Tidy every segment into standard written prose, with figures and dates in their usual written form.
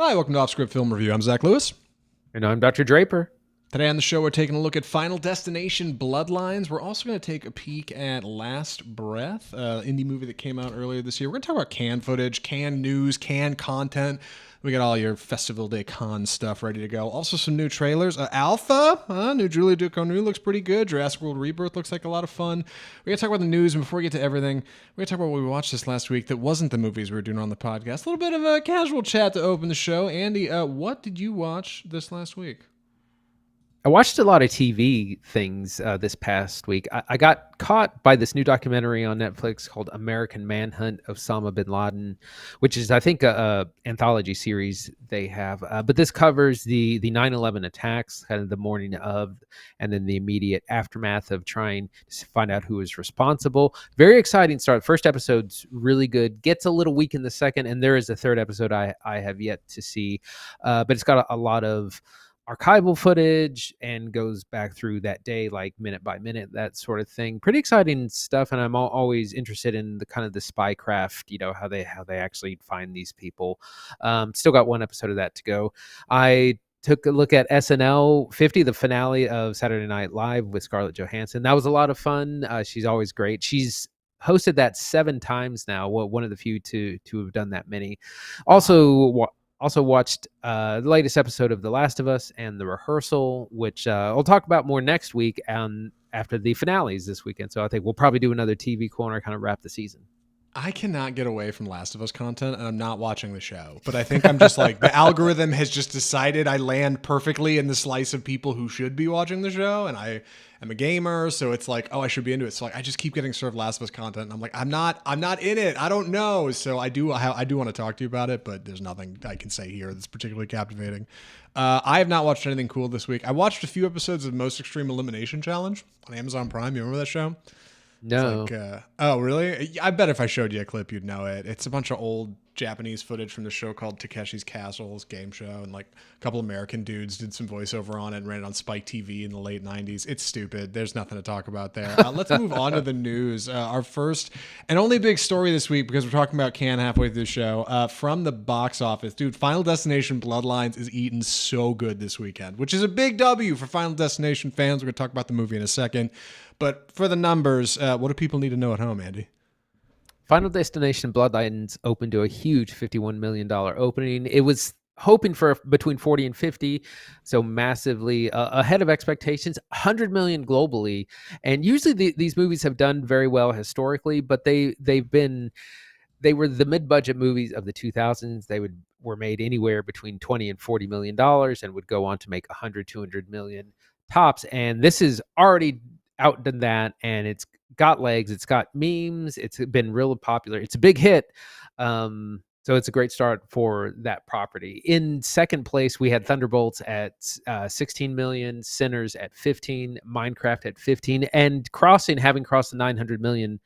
Hi, welcome to Off Script Film Review. I'm Zach Lewis. And I'm Dr. Draper. Today on the show, we're taking a look at Final Destination Bloodlines. We're also going to take a peek at Last Breath, indie movie that came out earlier this year. We're going to talk about Cannes footage, Cannes news, Cannes content. We got all your Festival de Cannes stuff ready to go. Also some new trailers. Alpha, new Julia Ducournau looks pretty good. Jurassic World Rebirth looks like a lot of fun. We're going to talk about the news, and before we get to everything, we're going to talk about what we watched this last week that wasn't the movies we were doing on the podcast. A little bit of a casual chat to open the show. Andy, what did you watch this last week? I watched a lot of TV things this past week. I got caught by this new documentary on Netflix called American Manhunt: Osama bin Laden, which is, I think, a anthology series they have. But this covers the 9/11 attacks, kind of the morning of, and then the immediate aftermath of trying to find out who was responsible. Very exciting start. First episode's really good. Gets a little weak in the second, and there is a third episode I have yet to see. But it's got a lot of archival footage and goes back through that day, like minute by minute, that sort of thing. Pretty exciting stuff, and I'm always interested in the kind of the spycraft, how they actually find these people. Still got one episode of that to go. I took a look at SNL 50, the finale of Saturday Night Live with Scarlett Johansson. That was a lot of fun. She's always great. She's hosted that 7 times now. Well, one of the few to have done that many. Also watched the latest episode of The Last of Us and The Rehearsal, which I'll talk about more next week after the finales this weekend. So I think we'll probably do another TV corner, kind of wrap the season. I cannot get away from Last of Us content, and I'm not watching the show. But I think I'm just like, the algorithm has just decided I land perfectly in the slice of people who should be watching the show, and I am a gamer, so it's like, oh, I should be into it. So like, I just keep getting served Last of Us content, and I'm like, I'm not in it. I don't know. So I do want to talk to you about it, but there's nothing I can say here that's particularly captivating. I have not watched anything cool this week. I watched a few episodes of Most Extreme Elimination Challenge on Amazon Prime. You remember that show? No. Oh, really? I bet if I showed you a clip, you'd know it. It's a bunch of old Japanese footage from the show called Takeshi's Castles game show, and like a couple American dudes did some voiceover on it and ran it on Spike TV in the late 90s. It's stupid. There's nothing to talk about there. Let's move on to the news. Our first and only big story this week, because we're talking about Cannes halfway through the show, from the box office. Dude, Final Destination Bloodlines is eating so good this weekend, which is a big W for Final Destination fans. We're going to talk about the movie in a second. But for the numbers, what do people need to know at home, Andy? Final Destination Bloodlines opened to a huge $51 million opening. It was hoping for between 40 and 50, so massively ahead of expectations. 100 million globally, and usually these movies have done very well historically, but they were the mid-budget movies of the 2000s. They were made anywhere between 20 and 40 million dollars and would go on to make 100, 200 million tops. And this is already outdone that, and it's got legs, it's got memes, it's been real popular, it's a big hit. So it's a great start for that property. In second place, we had Thunderbolts at 16 million, Sinners at 15, Minecraft at 15, and having crossed the $900 million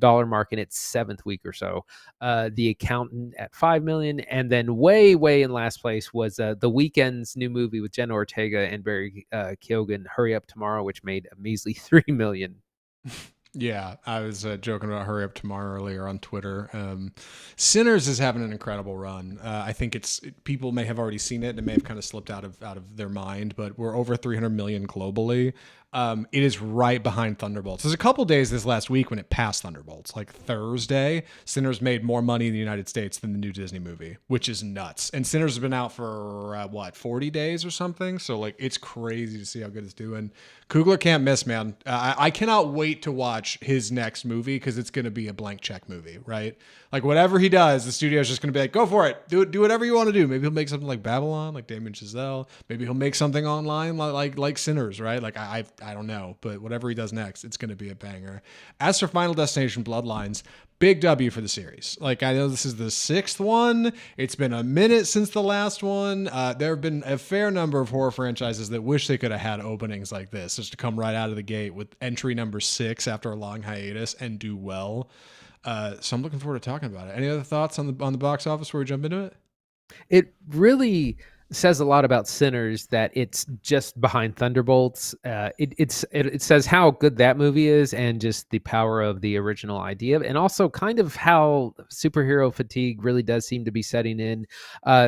mark in its 7th week or so. The Accountant at 5 million, and then way in last place was The Weeknd's new movie with Jenna Ortega and Barry Keoghan, Hurry Up Tomorrow, which made a measly 3 million. Yeah, I was joking about Hurry Up Tomorrow earlier on Twitter. Sinners is having an incredible run. I think people may have already seen it and it may have kind of slipped out of their mind, but we're over 300 million globally. It is right behind Thunderbolts. There's a couple days this last week when it passed Thunderbolts. Like Thursday, Sinners made more money in the United States than the new Disney movie, which is nuts. And Sinners has been out for 40 days or something. So like, it's crazy to see how good it's doing. Cooger can't miss, man. I cannot wait to watch his next movie, because it's going to be a blank check movie, right? Like whatever he does, the studio's just going to be like, go for it. Do whatever you want to do. Maybe he'll make something like Babylon, like Damien Chazelle. Maybe he'll make something online like Sinners, right? Like I don't know, but whatever he does next, it's going to be a banger. As for Final Destination Bloodlines, big W for the series. Like, I know this is the 6th one. It's been a minute since the last one. There have been a fair number of horror franchises that wish they could have had openings like this, just to come right out of the gate with entry number 6 after a long hiatus and do well. So I'm looking forward to talking about it. Any other thoughts on the box office before we jump into it? It really says a lot about Sinners that it's just behind Thunderbolts. It says how good that movie is, and just the power of the original idea, and also kind of how superhero fatigue really does seem to be setting in.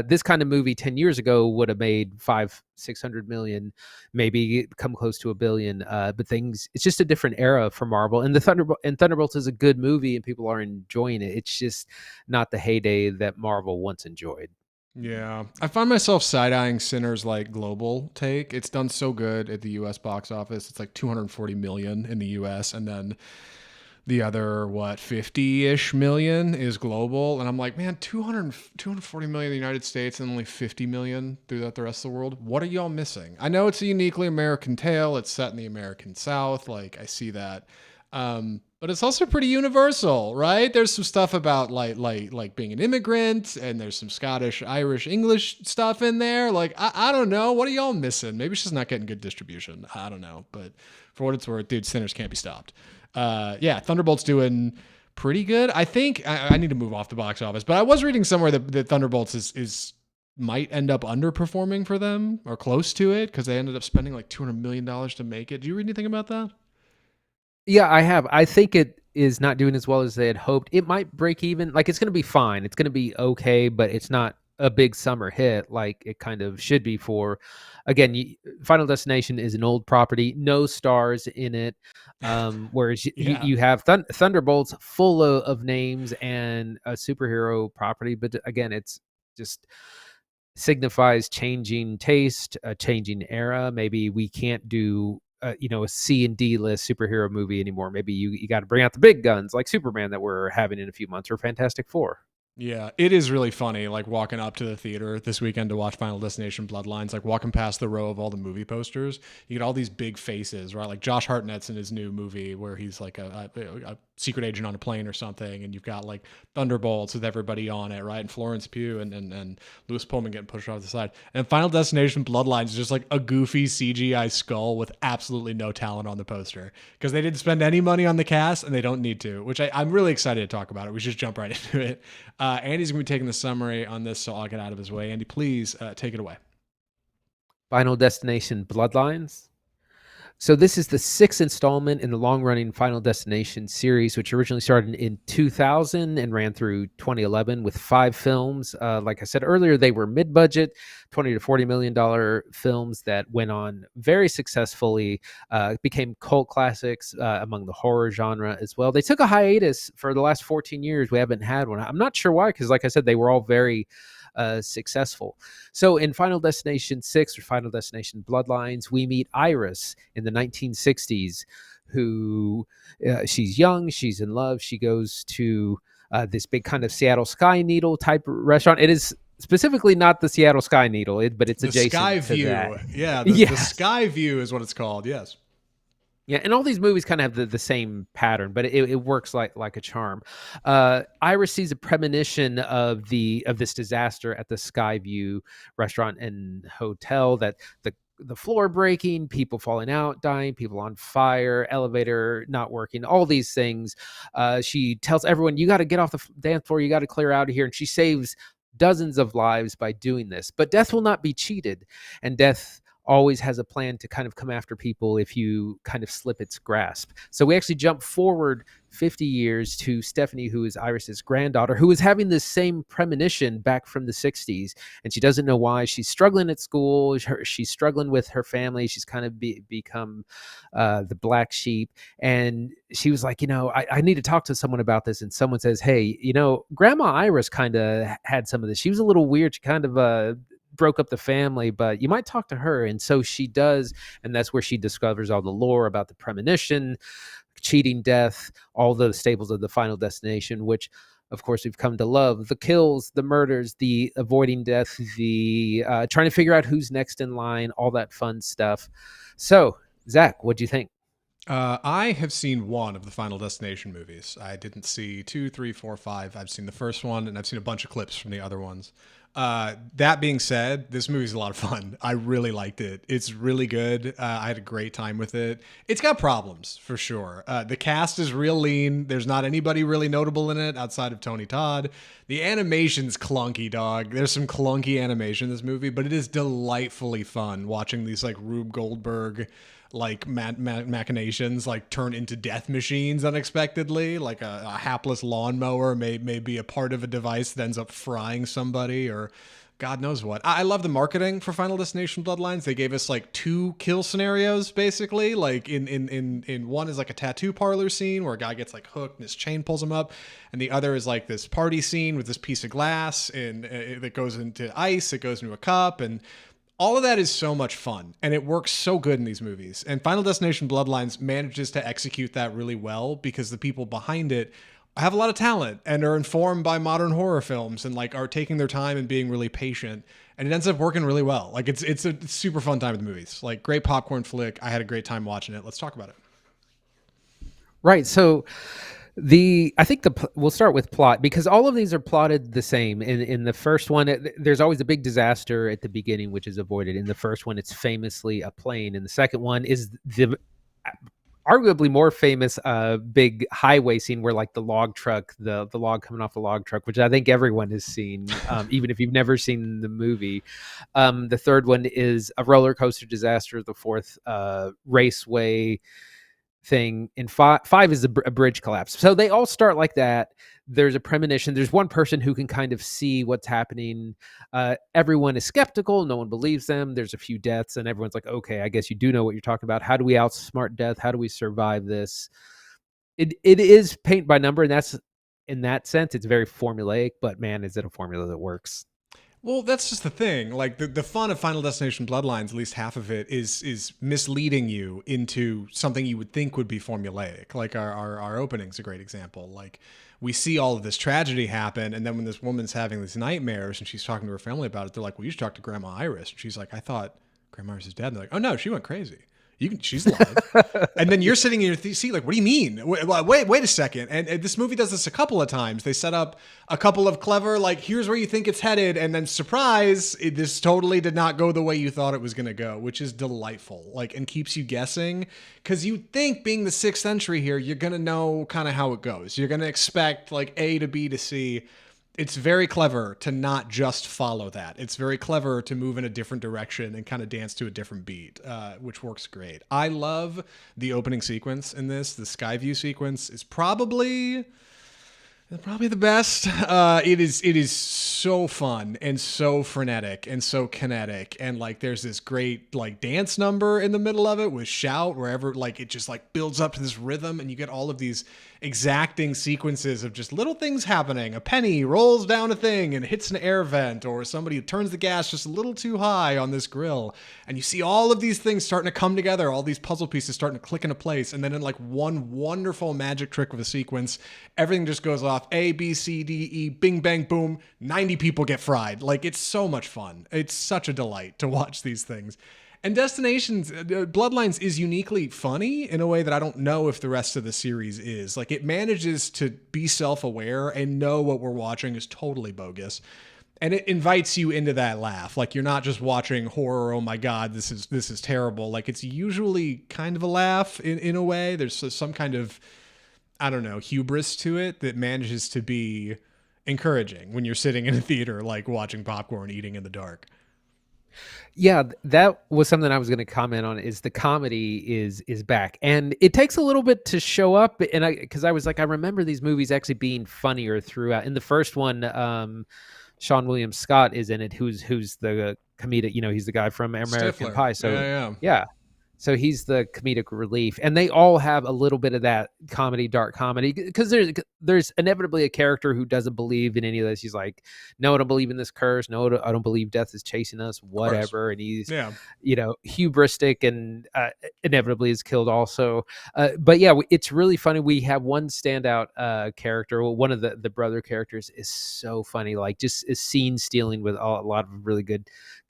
This kind of movie 10 years ago would have made 500-600 million, maybe come close to $1 billion. But it's just a different era for Marvel, and Thunderbolts is a good movie, and people are enjoying it. It's just not the heyday that Marvel once enjoyed. Yeah, I find myself side-eyeing Sinners like global take. It's done so good at the U.S. box office. It's like 240 million in the U.S. and then the other 50-ish million is global. And I'm like, man, 240 million in the United States and only 50 million throughout the rest of the world. What are y'all missing? I know it's a uniquely American tale. It's set in the American South. Like, I see that. But it's also pretty universal, right? There's some stuff about like being an immigrant, and there's some Scottish, Irish, English stuff in there. Like, I don't know. What are y'all missing? Maybe it's just not getting good distribution. I don't know. But for what it's worth, dude, Sinners can't be stopped. Yeah, Thunderbolts doing pretty good. I think I need to move off the box office, but I was reading somewhere that Thunderbolts is might end up underperforming for them or close to it because they ended up spending like $200 million to make it. Do you read anything about that? Yeah, I have. I think it is not doing as well as they had hoped. It might break even. Like, it's going to be fine. It's going to be okay, but it's not a big summer hit like it kind of should be for. Again, Final Destination is an old property, no stars in it. Whereas Yeah. you have Thunderbolts full of names and a superhero property, but again, it's just signifies changing taste, a changing era. Maybe we can't do a C and D list superhero movie anymore. Maybe you got to bring out the big guns like Superman that we're having in a few months, or Fantastic Four. Yeah, it is really funny, like walking up to the theater this weekend to watch Final Destination Bloodlines, like walking past the row of all the movie posters, you get all these big faces, right? Like Josh Hartnett's in his new movie where he's like a secret agent on a plane or something, and you've got like Thunderbolts with everybody on it, right? And Florence Pugh and Louis Pullman getting pushed off the side. And Final Destination Bloodlines is just like a goofy CGI skull with absolutely no talent on the poster because they didn't spend any money on the cast and they don't need to, which I'm really excited to talk about it. We should jump right into it. Andy's going to be taking the summary on this, so I'll get out of his way. Andy, please take it away. Final Destination Bloodlines. So this is the sixth installment in the long-running Final Destination series, which originally started in 2000 and ran through 2011 with 5 films. Like I said earlier, they were mid-budget, $20 to $40 million films that went on very successfully, became cult classics among the horror genre as well. They took a hiatus for the last 14 years. We haven't had one. I'm not sure why, because like I said, they were all very successful. So in Final Destination 6 or Final Destination Bloodlines, we meet Iris in the 1960s, who she's young, she's in love, she goes to this big kind of Seattle Sky Needle type restaurant. It is specifically not the Seattle Sky Needle, but it's The adjacent Sky to View. that. Yeah, Yes. the Sky View is what it's called. Yes. Yeah, and all these movies kind of have the same pattern, but it works like a charm. Iris sees a premonition of this disaster at the Skyview restaurant and hotel, that the floor breaking, people falling out, dying, people on fire, elevator not working, all these things. She tells everyone, you got to get off the dance floor, you got to clear out of here, and she saves dozens of lives by doing this. But death will not be cheated, and death always has a plan to kind of come after people if you kind of slip its grasp. So we actually jump forward 50 years to Stephanie, who is Iris's granddaughter, who is having this same premonition back from the 60s, and she doesn't know why. She's struggling at school. She's struggling with her family. She's kind of become the black sheep. And she was like, I need to talk to someone about this. And someone says, hey, Grandma Iris kind of had some of this. She was a little weird. She kind of broke up the family, but you might talk to her. And so she does, and that's where she discovers all the lore about the premonition, cheating, death, all the staples of the Final Destination, which of course we've come to love: the kills, the murders, the avoiding death, the trying to figure out who's next in line, all that fun stuff. So Zach, what do you think? I have seen one of the Final Destination movies. I didn't see 2, 3, 4, 5. I've seen the first one, and I've seen a bunch of clips from the other ones. That being said, this movie's a lot of fun. I really liked it. It's really good. I had a great time with it. It's got problems for sure. The cast is real lean. There's not anybody really notable in it outside of Tony Todd. The animation's clunky, dog. There's some clunky animation in this movie, but it is delightfully fun watching these like Rube Goldberg like machinations like turn into death machines unexpectedly. Like a hapless lawnmower may be a part of a device that ends up frying somebody, or God knows what. I love the marketing for Final Destination Bloodlines. They gave us like 2 kill scenarios basically. Like in one is like a tattoo parlor scene where a guy gets like hooked and his chain pulls him up, and the other is like this party scene with this piece of glass and that goes into ice. It goes into a cup, and all of that is so much fun, and it works so good in these movies. And Final Destination Bloodlines manages to execute that really well because the people behind it have a lot of talent and are informed by modern horror films and like are taking their time and being really patient. And it ends up working really well. Like it's a super fun time at the movies. Like great popcorn flick. I had a great time watching it. Let's talk about it. Right. So I think we'll start with plot, because all of these are plotted the same. In the first one, there's always a big disaster at the beginning, which is avoided. In the first one, it's famously a plane. In the second one is the arguably more famous big highway scene where like the log truck, the log coming off the log truck, which I think everyone has seen, even if you've never seen the movie. The third one is a roller coaster disaster. The fourth, raceway thing. In five is a bridge collapse. So they all start like that. There's a premonition. There's one person who can kind of see what's happening. Everyone is skeptical. No one believes them. There's a few deaths, and everyone's like, okay, I guess you do know what you're talking about. How do we outsmart death? How do we survive this? It is paint by number, and that's, in that sense, it's very formulaic, but man, is it a formula that works. Well, that's just the thing. Like the fun of Final Destination Bloodlines, at least half of it, is misleading you into something you would think would be formulaic. Like our opening's a great example. Like we see all of this tragedy happen, and then when this woman's having these nightmares and she's talking to her family about it, they're like, well, you should talk to Grandma Iris. And she's like, I thought Grandma Iris is dead. And they're like, oh no, she went crazy. She's alive. And then you're sitting in your seat like, what do you mean? Wait a second. And this movie does this a couple of times. They set up a couple of clever, like, here's where you think it's headed. And then surprise, this totally did not go the way you thought it was going to go, which is delightful. Like, and keeps you guessing. Because you think, being the 6th entry here, you're going to know kind of how it goes. You're going to expect like A to B to C. It's very clever to not just follow that. It's very clever to move in a different direction and kind of dance to a different beat, which works great. I love the opening sequence in this. The Skyview sequence is probably the best. It is so fun and so frenetic and so kinetic, and like there's this great like dance number in the middle of it with shout wherever, like it just like builds up to this rhythm, and you get all of these exacting sequences of just little things happening. A penny rolls down a thing and hits an air vent, or somebody turns the gas just a little too high on this grill, and you see all of these things starting to come together, all these puzzle pieces starting to click into place, and then in like one wonderful magic trick of a sequence, everything just goes off. A, B, C, D, E, bing, bang, boom. 90 people get fried. Like, it's so much fun. It's such a delight to watch these things. And Bloodlines is uniquely funny in a way that I don't know if the rest of the series is. Like, it manages to be self-aware and know what we're watching is totally bogus. And it invites you into that laugh. Like, you're not just watching horror, oh my God, this is terrible. Like, it's usually kind of a laugh in a way. There's some kind of, I don't know, hubris to it that manages to be encouraging when you're sitting in a theater, like watching popcorn, eating in the dark. Yeah, that was something I was going to comment on. Is the comedy is back, and it takes a little bit to show up. And because I was like, I remember these movies actually being funnier throughout. In the first one, Sean William Scott is in it, who's the comedic. You know, he's the guy from American Stifler. Pie. So yeah. So he's the comedic relief, and they all have a little bit of that comedy, dark comedy, because there's inevitably a character who doesn't believe in any of this. He's like, no, I don't believe in this curse. No, I don't believe death is chasing us, whatever. And he's, hubristic and inevitably is killed also. But yeah, it's really funny. We have one standout character. One of the brother characters is so funny, like just is scene stealing with a lot of really good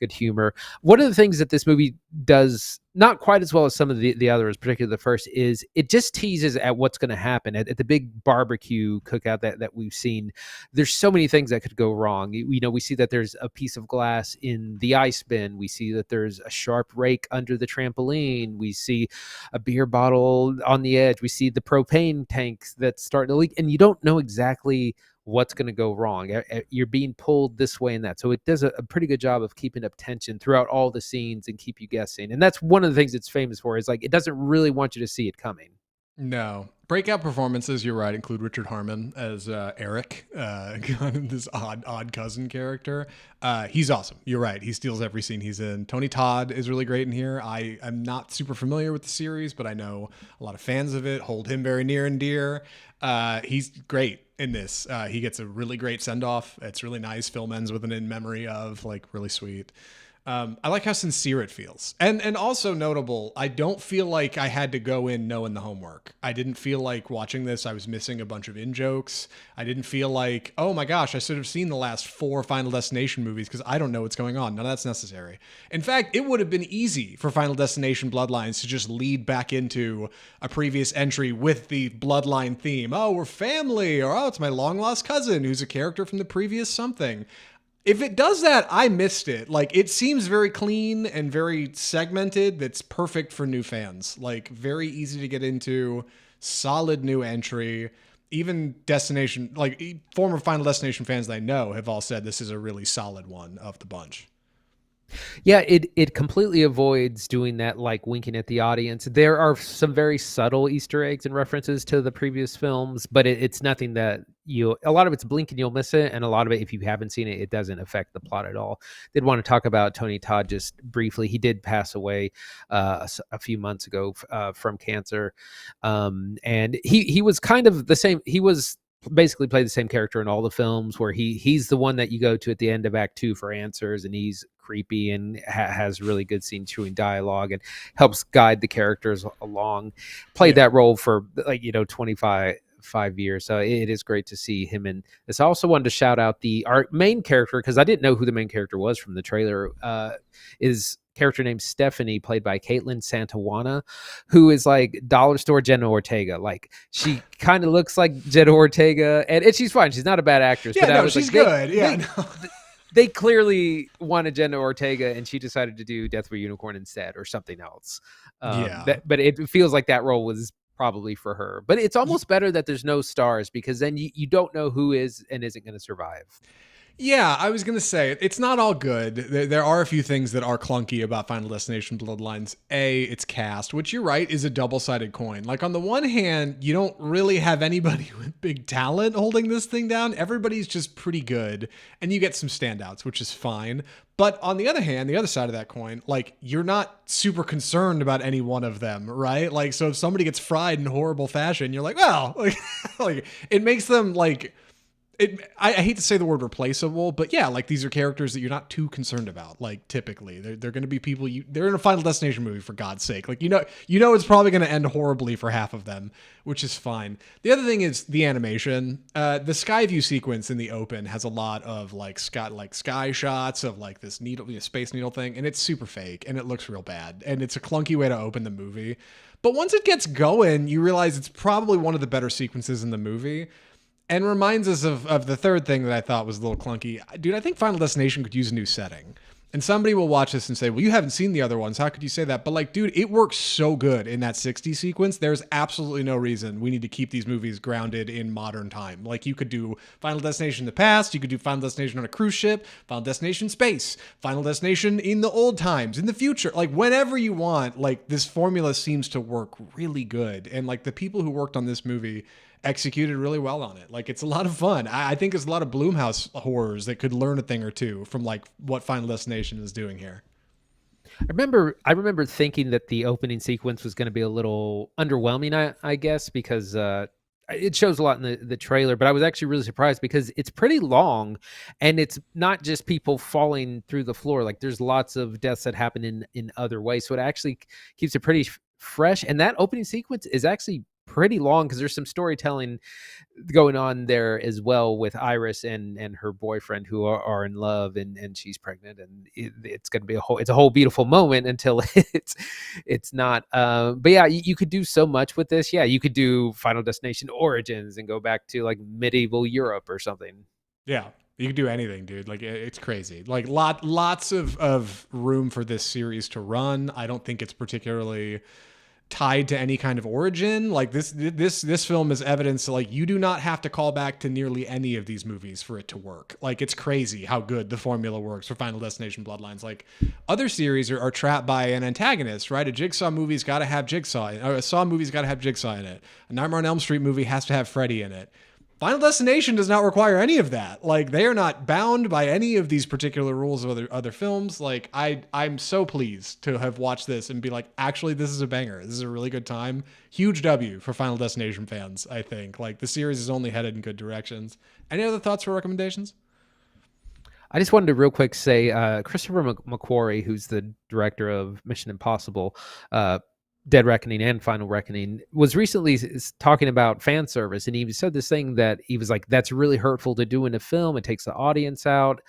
humor. One of the things that this movie does not quite as well as some of the others, particularly the first, is it just teases at what's going to happen at the big barbecue cookout that we've seen. There's so many things that could go wrong. We see that there's a piece of glass in the ice bin. We see that there's a sharp rake under the trampoline. We see a beer bottle on the edge. We see the propane tanks that start to leak, and you don't know exactly what's going to go wrong. You're being pulled this way and that. So it does a pretty good job of keeping up tension throughout all the scenes and keep you guessing. And that's one of the things it's famous for, is like, it doesn't really want you to see it coming. No. Breakout performances, you're right, include Richard Harmon as Eric, kind of this odd cousin character. He's awesome. You're right. He steals every scene he's in. Tony Todd is really great in here. I am not super familiar with the series, but I know a lot of fans of it hold him very near and dear. He's great in this. He gets a really great send-off. It's really nice. Film ends with an in memory of, like, really sweet. I like how sincere it feels. And also notable, I don't feel like I had to go in knowing the homework. I didn't feel like watching this I was missing a bunch of in-jokes. I didn't feel like, oh my gosh, I should have seen the last 4 Final Destination movies because I don't know what's going on. None of that's necessary. In fact, it would have been easy for Final Destination Bloodlines to just lead back into a previous entry with the Bloodline theme. Oh, we're family, or oh, it's my long-lost cousin who's a character from the previous something. If it does that, I missed it. Like, it seems very clean and very segmented. That's perfect for new fans. Like, very easy to get into, solid new entry. Even Destination, like, former Final Destination fans that I know have all said this is a really solid one of the bunch. Yeah, it completely avoids doing that, like winking at the audience. There are some very subtle Easter eggs and references to the previous films, but it's nothing that a lot of it's blink and you'll miss it, and a lot of it, if you haven't seen it, it doesn't affect the plot at all. Did want to talk about Tony Todd just briefly. He did pass away a few months ago from cancer, and he was kind of the same. He was basically played the same character in all the films, where he's the one that you go to at the end of Act 2 for answers, and he's creepy and has really good scene chewing dialogue and helps guide the characters along. Played that role for 25 years, so it is great to see him in this. I also wanted to shout out our main character, because I didn't know who the main character was from the trailer. Is character named Stephanie, played by Kaitlyn Santa Juana, who is like dollar store Jenna Ortega. Like, she kind of looks like Jenna Ortega, and she's fine. She's not a bad actress. Yeah, but no, she's good. They clearly wanted Jenna Ortega, and she decided to do Death of a Unicorn instead, or something else. But it feels like that role was probably for her. But it's almost better that there's no stars, because then you don't know who is and isn't going to survive. Yeah, I was going to say, it's not all good. There are a few things that are clunky about Final Destination Bloodlines. Its cast, which you're right, is a double-sided coin. Like, on the one hand, you don't really have anybody with big talent holding this thing down. Everybody's just pretty good, and you get some standouts, which is fine. But on the other hand, the other side of that coin, like, you're not super concerned about any one of them, right? Like, so if somebody gets fried in horrible fashion, you're like, well, like it makes them, like... I hate to say the word replaceable, but yeah, like, these are characters that you're not too concerned about. Like, typically they're going to be people they're in a Final Destination movie, for God's sake. Like, it's probably going to end horribly for half of them, which is fine. The other thing is the animation. The Skyview sequence in the open has a lot of sky shots of like this needle, space needle thing, and it's super fake and it looks real bad, and it's a clunky way to open the movie. But once it gets going, you realize it's probably one of the better sequences in the movie. And reminds us of the third thing that I thought was a little clunky. Dude, I think Final Destination could use a new setting. And somebody will watch this and say, well, you haven't seen the other ones. How could you say that? But like, dude, it works so good in that 60 sequence. There's absolutely no reason we need to keep these movies grounded in modern time. Like, you could do Final Destination in the past. You could do Final Destination on a cruise ship, Final Destination space, Final Destination in the old times, in the future. Like, whenever you want, like, this formula seems to work really good. And like, the people who worked on this movie executed really well on it. Like, it's a lot of fun. I think it's a lot of Blumhouse horrors that could learn a thing or two from like what Final Destination is doing here. I remember thinking that the opening sequence was going to be a little underwhelming, I guess, because it shows a lot in the trailer, but I was actually really surprised because it's pretty long, and it's not just people falling through the floor. Like, there's lots of deaths that happen in other ways, so it actually keeps it pretty fresh. And that opening sequence is actually pretty long because there's some storytelling going on there as well with Iris and her boyfriend who are in love, and she's pregnant, and it's going to be a whole beautiful moment until it's not. But yeah, you could do so much with this. Yeah, you could do Final Destination Origins and go back to like medieval Europe or something. Yeah. You can do anything, dude. Like, it's crazy. Like, lots of room for this series to run. I don't think it's particularly tied to any kind of origin. Like, this film is evidence that, like, you do not have to call back to nearly any of these movies for it to work. Like, it's crazy how good the formula works for Final Destination Bloodlines. Like, other series are trapped by an antagonist, right? A Jigsaw movie's got to have Jigsaw, or a Saw movie's got to have Jigsaw in it. A Nightmare on Elm Street movie has to have Freddy in it. Final Destination does not require any of that. Like, they are not bound by any of these particular rules of other films. Like, I'm so pleased to have watched this and be like, actually, this is a banger. This is a really good time. Huge W for Final Destination fans, I think. Like, the series is only headed in good directions. Any other thoughts or recommendations? I just wanted to real quick say Christopher McQuarrie, who's the director of Mission Impossible, Dead Reckoning and Final Reckoning, was recently talking about fan service, and he said this thing that he was like, that's really hurtful to do in a film. It takes the audience out.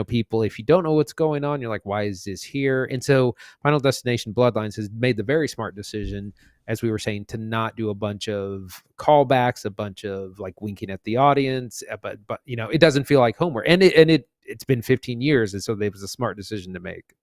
People, if you don't know what's going on, you're like, why is this here? And so Final Destination Bloodlines has made the very smart decision, as we were saying, to not do a bunch of callbacks, a bunch of like winking at the audience, but it doesn't feel like homework, and it's been 15 years, and so it was a smart decision to make.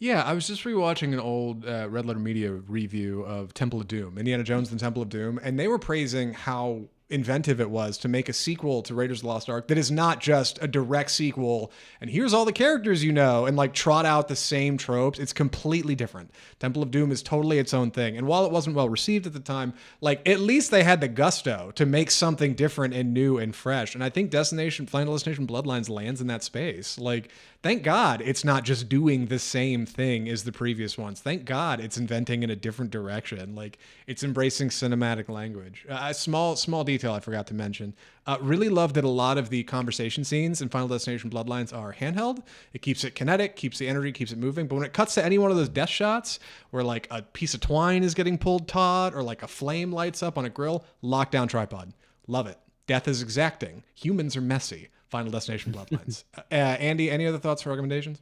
Yeah, I was just rewatching an old Red Letter Media review of Temple of Doom, Indiana Jones and Temple of Doom, and they were praising how inventive it was to make a sequel to Raiders of the Lost Ark that is not just a direct sequel and here's all the characters and like trot out the same tropes. It's completely different. Temple of Doom is totally its own thing, and while it wasn't well received at the time, like, at least they had the gusto to make something different and new and fresh, and I think Final Destination Bloodlines lands in that space. Like, thank God it's not just doing the same thing as the previous ones. Thank God it's inventing in a different direction. Like, it's embracing cinematic language. A small detail I forgot to mention. Really love that a lot of the conversation scenes in Final Destination Bloodlines are handheld. It keeps it kinetic, keeps the energy, keeps it moving. But when it cuts to any one of those death shots where like a piece of twine is getting pulled taut or like a flame lights up on a grill, lockdown tripod. Love it. Death is exacting. Humans are messy. Final Destination Bloodlines. Andy, any other thoughts or recommendations?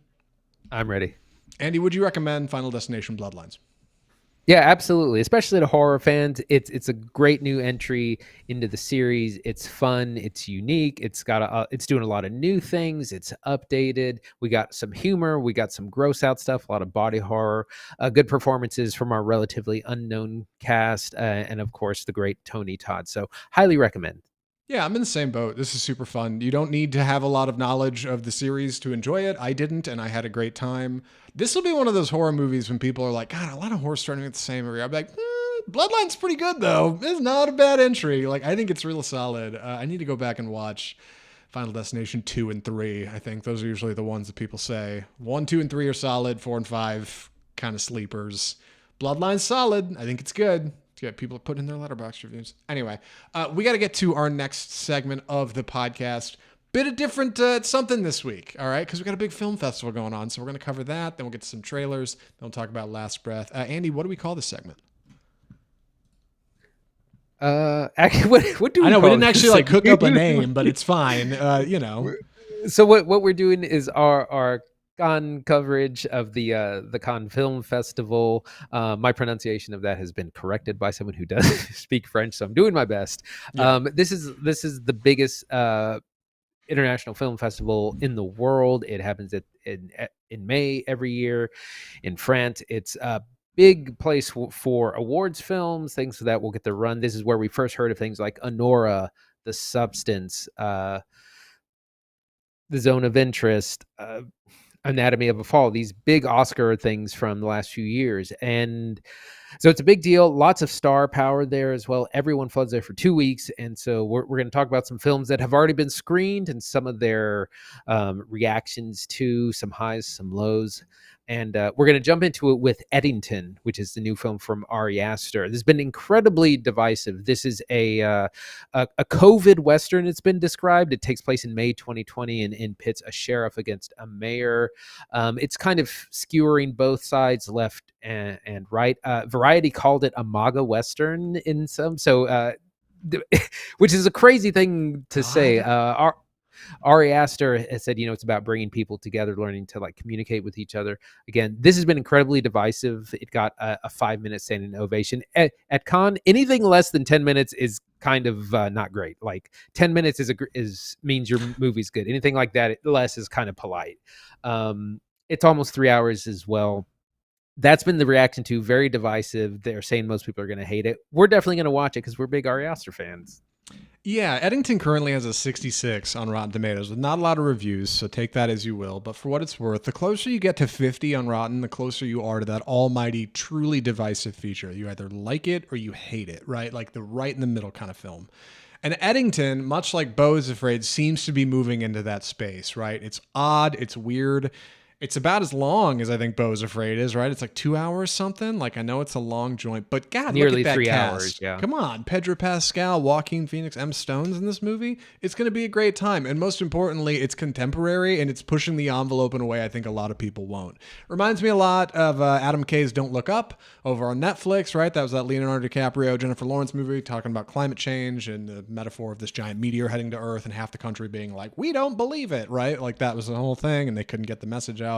I'm ready. Andy, would you recommend Final Destination Bloodlines? Yeah, absolutely. Especially to horror fans, it's a great new entry into the series. It's fun. It's unique. It's doing a lot of new things. It's updated. We got some humor. We got some gross out stuff. A lot of body horror. Good performances from our relatively unknown cast, and of course the great Tony Todd. So highly recommend. Yeah, I'm in the same boat. This is super fun. You don't need to have a lot of knowledge of the series to enjoy it. I didn't, and I had a great time. This will be one of those horror movies when people are like, God, a lot of horror starting at the same area. I'll be like, Bloodline's pretty good, though. It's not a bad entry. Like, I think it's real solid. I need to go back and watch Final Destination 2 and 3. I think those are usually the ones that people say. 1, 2, and 3 are solid. 4 and 5, kind of sleepers. Bloodline's solid. I think it's good. Yeah, people are putting in their letterbox reviews. Anyway, we got to get to our next segment of the podcast. Bit of different something this week, all right? Because we got a big film festival going on, so we're going to cover that. Then we'll get to some trailers. Then we'll talk about Last Breath. Andy, what do we call this segment? Actually, what do we? I know call we didn't this actually like segment? cook up a name, but it's fine. So what we're doing is our Cannes coverage of the Cannes Film Festival. My pronunciation of that has been corrected by someone who does speak French, so I'm doing my best. Yeah. This is the biggest international film festival in the world. It happens in May every year in France. It's a big place for awards films, things that will get the run. This is where we first heard of things like Honora, The Substance, The Zone of Interest, Anatomy of a Fall, these big Oscar things from the last few years. And so it's a big deal. Lots of star power there as well. Everyone floods there for 2 weeks. And so we're going to talk about some films that have already been screened and some of their reactions to some highs, some lows. And we're going to jump into it with Eddington, which is the new film from Ari Aster. This has been incredibly divisive. This is a COVID Western, it's been described. It takes place in May 2020 and pits a sheriff against a mayor. It's kind of skewering both sides, left and right. Variety called it a MAGA Western in some, so which is a crazy thing to say. Ari Aster has said, it's about bringing people together, learning to like communicate with each other. Again, this has been incredibly divisive. It got a 5-minute standing ovation at Cannes. Anything less than 10 minutes is kind of not great. Like 10 minutes means your movie's good. Anything like that less is kind of polite. It's almost 3 hours as well. That's been the reaction to. Very divisive. They're saying most people are going to hate it. We're definitely going to watch it because we're big Ari Aster fans. Yeah, Eddington currently has a 66 on Rotten Tomatoes with not a lot of reviews, so take that as you will. But for what it's worth, the closer you get to 50 on Rotten, the closer you are to that almighty, truly divisive feature. You either like it or you hate it, right? Like the right in the middle kind of film. And Eddington, much like Beau is Afraid, seems to be moving into that space, right? It's odd, it's weird. It's about as long as I think Beau is Afraid is, right? It's like 2 hours something. Like I know it's a long joint, but God, nearly look at that 3 cast. hours. Yeah, come on, Pedro Pascal, Joaquin Phoenix, M. Stone's in this movie. It's going to be a great time, and most importantly, it's contemporary and it's pushing the envelope in a way I think a lot of people won't. Reminds me a lot of Adam McKay's Don't Look Up over on Netflix, right? That was that Leonardo DiCaprio, Jennifer Lawrence movie talking about climate change and the metaphor of this giant meteor heading to Earth and half the country being like, we don't believe it, right? Like that was the whole thing, and they couldn't get the message out.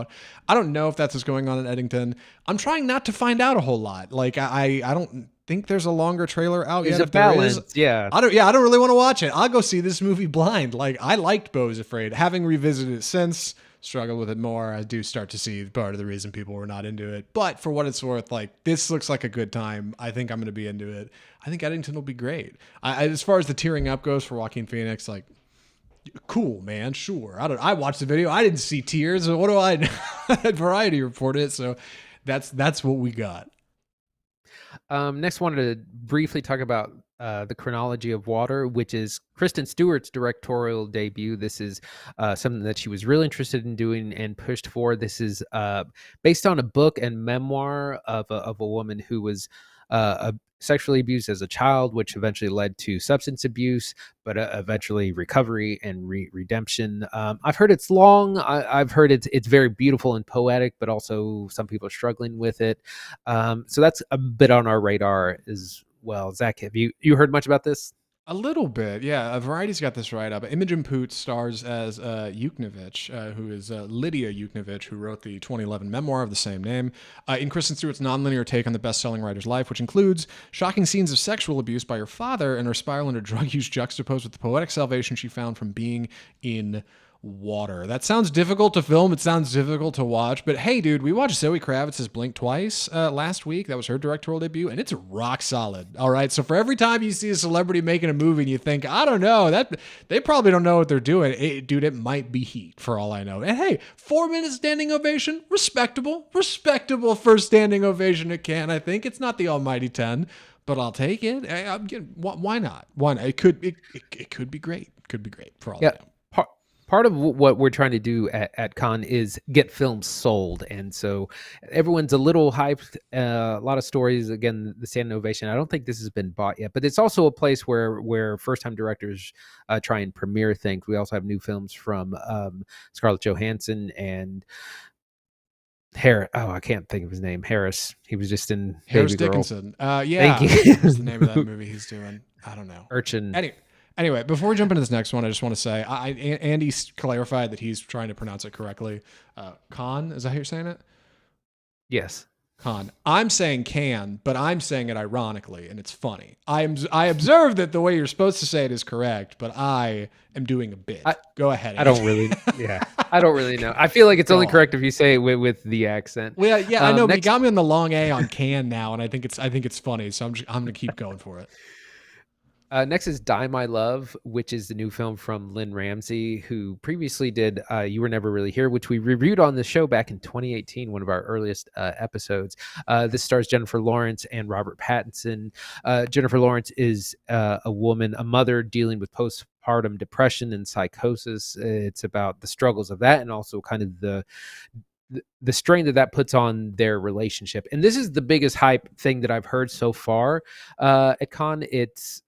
I don't know if that's what's going on in Eddington. I'm trying not to find out a whole lot. Like I don't think there's a longer trailer out there's yet. A balance, yeah. I don't really want to watch it. I'll go see this movie blind. Like I liked Beau is Afraid. Having revisited it since, struggled with it more. I do start to see part of the reason people were not into it. But for what it's worth, like this looks like a good time. I think I'm going to be into it. I think Eddington will be great. As far as the tearing up goes for Joaquin Phoenix, like, cool, man. Sure. I watched the video. I didn't see tears. What do I know? Variety reported it. So that's what we got. Next, wanted to briefly talk about The Chronology of Water, which is Kristen Stewart's directorial debut. This is something that she was really interested in doing and pushed for. This is based on a book and memoir of a woman who was sexually abused as a child, which eventually led to substance abuse, but eventually recovery and redemption. I've heard it's long. I've heard it's very beautiful and poetic, but also some people are struggling with it. So that's a bit on our radar as well. Zach, have you heard much about this? A little bit, yeah. Variety's got this right up. Imogen Poots stars as Yuknevich, who is Lydia Yuknevich, who wrote the 2011 memoir of the same name, in Kristen Stewart's nonlinear take on the best-selling writer's life, which includes shocking scenes of sexual abuse by her father and her spiral into drug use juxtaposed with the poetic salvation she found from being in water. That sounds difficult to film. It sounds difficult to watch. But hey, dude, we watched Zoe Kravitz's Blink Twice last week. That was her directorial debut, and it's rock solid. All right. So for every time you see a celebrity making a movie and you think, I don't know, that they probably don't know what they're doing, it might be heat for all I know. And hey, 4-minute standing ovation, respectable first standing ovation at Cannes. I think it's not the almighty 10, but I'll take it. Why not? Why not? It could be great. Could be great for all I know. Part of what we're trying to do at Cannes is get films sold. And so everyone's a little hyped, a lot of stories. Again, the standing ovation. I don't think this has been bought yet, but it's also a place where first-time directors try and premiere things. We also have new films from Scarlett Johansson and I can't think of his name. Harris. He was just in Harris Baby Girl. Dickinson. Yeah. Thank you. What's the name of that movie he's doing? I don't know. Urchin. Anyway, before we jump into this next one, I just want to say, Andy clarified that he's trying to pronounce it correctly. Khan, is that how you're saying it? Yes. Khan. I'm saying can, but I'm saying it ironically, and it's funny. I observe that the way you're supposed to say it is correct, but I am doing a bit. Go ahead. I don't really know. I feel like it's only correct if you say it with the accent. Well, yeah, I know, but you got me on the long A on can now, and I think it's funny, so I'm going to keep going for it. Next is Die My Love, which is the new film from Lynne Ramsay, who previously did You Were Never Really Here, which we reviewed on the show back in 2018, one of our earliest episodes. This stars Jennifer Lawrence and Robert Pattinson. Jennifer Lawrence is a mother dealing with postpartum depression and psychosis. It's about the struggles of that and also kind of the the strain that puts on their relationship. And this is the biggest hype thing that I've heard so far at con. It's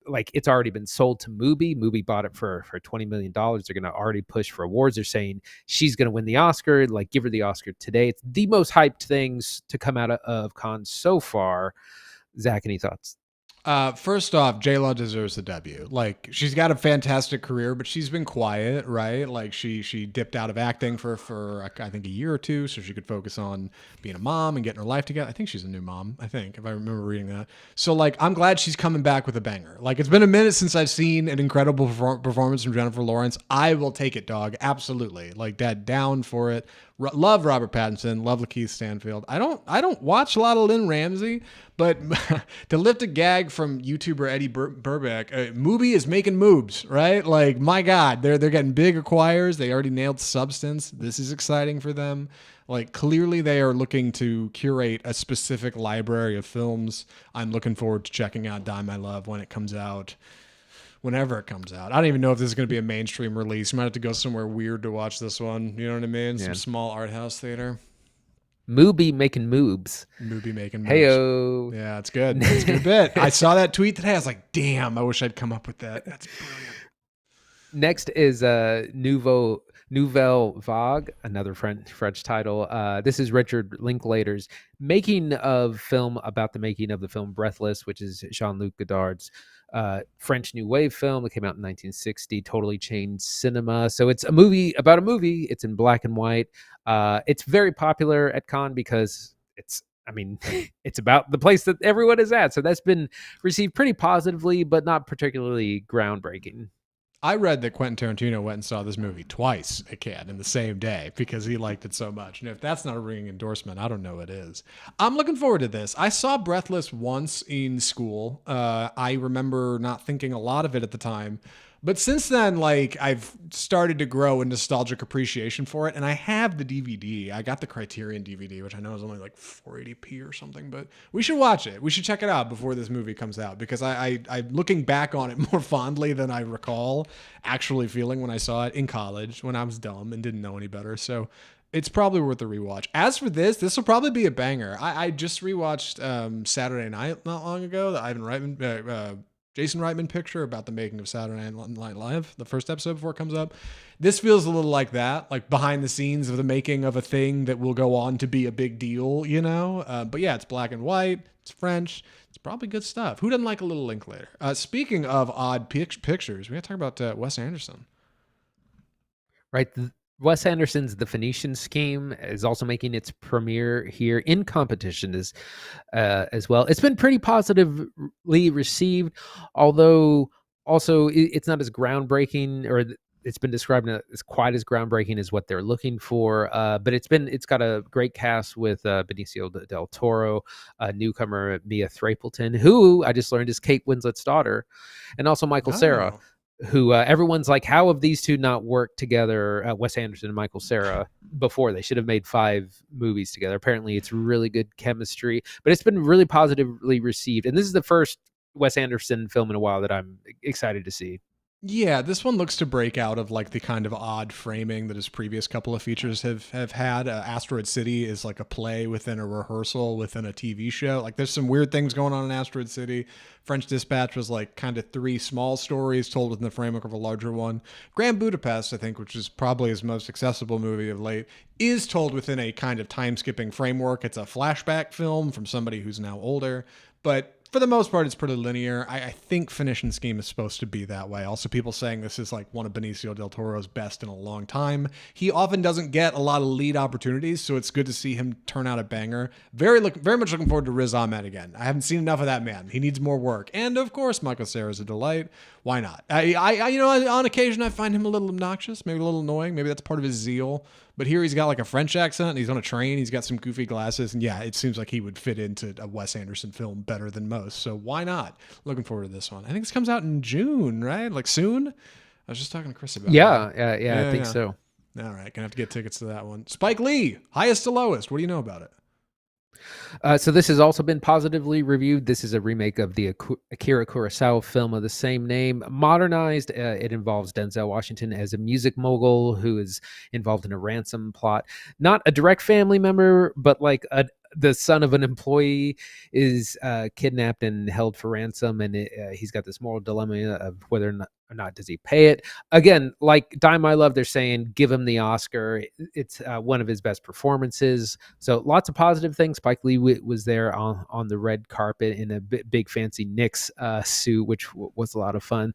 like it's already been sold to Mubi. Mubi bought it for $20 million. They're going to already push for awards. They're saying she's going to win the Oscar, like give her the Oscar today. It's the most hyped things to come out of con so far. Zach, any thoughts? First off, J-Law deserves the W. Like, she's got a fantastic career, but she's been quiet, right? Like, she dipped out of acting for I think a year or two, so she could focus on being a mom and getting her life together. I think she's a new mom, I think, if I remember reading that. So, like, I'm glad she's coming back with a banger. Like, it's been a minute since I've seen an incredible performance from Jennifer Lawrence. I will take it, dog. Absolutely. Like, dad, down for it. Love Robert Pattinson, love Lakeith Stanfield. I don't watch a lot of Lynne Ramsay, but to lift a gag from YouTuber Eddie Burback, Mubi is making moves, right? Like, my God, they're getting big acquires. They already nailed Substance. This is exciting for them. Like, clearly they are looking to curate a specific library of films. I'm looking forward to checking out Die My Love when it comes out. Whenever it comes out. I don't even know if this is going to be a mainstream release. You might have to go somewhere weird to watch this one. You know what I mean? Yeah. Some small art house theater. Mubi making moves. Mubi making moves. Heyo. Yeah, it's good. It's a good bit. I saw that tweet today. I was like, damn, I wish I'd come up with that. That's brilliant. Next is Nouvelle Vague, another French title. This is Richard Linklater's making of film about the making of the film Breathless, which is Jean-Luc Godard's French New Wave film that came out in 1960, totally changed cinema. So it's a movie about a movie. It's in black and white. It's very popular at Cannes because it's about the place that everyone is at. So that's been received pretty positively, but not particularly groundbreaking. I read that Quentin Tarantino went and saw this movie twice at Cannes in the same day because he liked it so much. And if that's not a ringing endorsement, I don't know what is. I'm looking forward to this. I saw Breathless once in school. I remember not thinking a lot of it at the time. But since then, like, I've started to grow a nostalgic appreciation for it, and I have the DVD. I got the Criterion DVD, which I know is only like 480p or something, but we should watch it. We should check it out before this movie comes out, because I'm looking back on it more fondly than I recall actually feeling when I saw it in college, when I was dumb and didn't know any better. So it's probably worth a rewatch. As for this will probably be a banger. I just rewatched Saturday Night not long ago, the Ivan Reitman Jason Reitman picture about the making of Saturday Night Live, the first episode before it comes up. This feels a little like that, like behind the scenes of the making of a thing that will go on to be a big deal, you know? But yeah, it's black and white. It's French. It's probably good stuff. Who doesn't like a little Linklater? Speaking of odd pictures, we got to talk about Wes Anderson. Right. Wes Anderson's The Phoenician Scheme is also making its premiere here in competition as well. It's been pretty positively received, although also it's not as groundbreaking, or it's been described as quite as groundbreaking as what they're looking for. But it's got a great cast with Benicio del Toro, newcomer Mia Thapleton, who I just learned is Kate Winslet's daughter, and also Michael Cera, who everyone's like, how have these two not worked together, Wes Anderson and Michael Cera, before? They should have made 5 movies together. Apparently it's really good chemistry, but it's been really positively received. And this is the first Wes Anderson film in a while that I'm excited to see. Yeah, this one looks to break out of like the kind of odd framing that his previous couple of features have had. Asteroid City is like a play within a rehearsal within a TV show. Like, there's some weird things going on in Asteroid City. French Dispatch was like kind of 3 small stories told within the framework of a larger one. Grand Budapest, I think, which is probably his most accessible movie of late, is told within a kind of time-skipping framework. It's a flashback film from somebody who's now older, but for the most part, it's pretty linear. I think Phoenician Scheme is supposed to be that way. Also, people saying this is like one of Benicio del Toro's best in a long time. He often doesn't get a lot of lead opportunities, so it's good to see him turn out a banger. Very much looking forward to Riz Ahmed again. I haven't seen enough of that man. He needs more work. And of course, Michael Cera is a delight. Why not? I you know, on occasion I find him a little obnoxious, maybe a little annoying. Maybe that's part of his zeal. But here he's got like a French accent, and he's on a train, he's got some goofy glasses, and yeah, it seems like he would fit into a Wes Anderson film better than most. So why not? Looking forward to this one. I think this comes out in June, right? Like soon? I was just talking to Chris about it. Yeah, I think so. All right, gonna have to get tickets to that one. Spike Lee, highest to lowest. What do you know about it? So this has also been positively reviewed. This is a remake of the Akira Kurosawa film of the same name, modernized. It involves Denzel Washington as a music mogul who is involved in a ransom plot. Not a direct family member, but like the son of an employee is kidnapped and held for ransom, and he's got this moral dilemma of whether or not does he pay it. Again, like Die My Love, they're saying give him the Oscar. It's one of his best performances. So lots of positive things. Spike Lee was there on the red carpet in a big fancy Knicks suit, which was a lot of fun.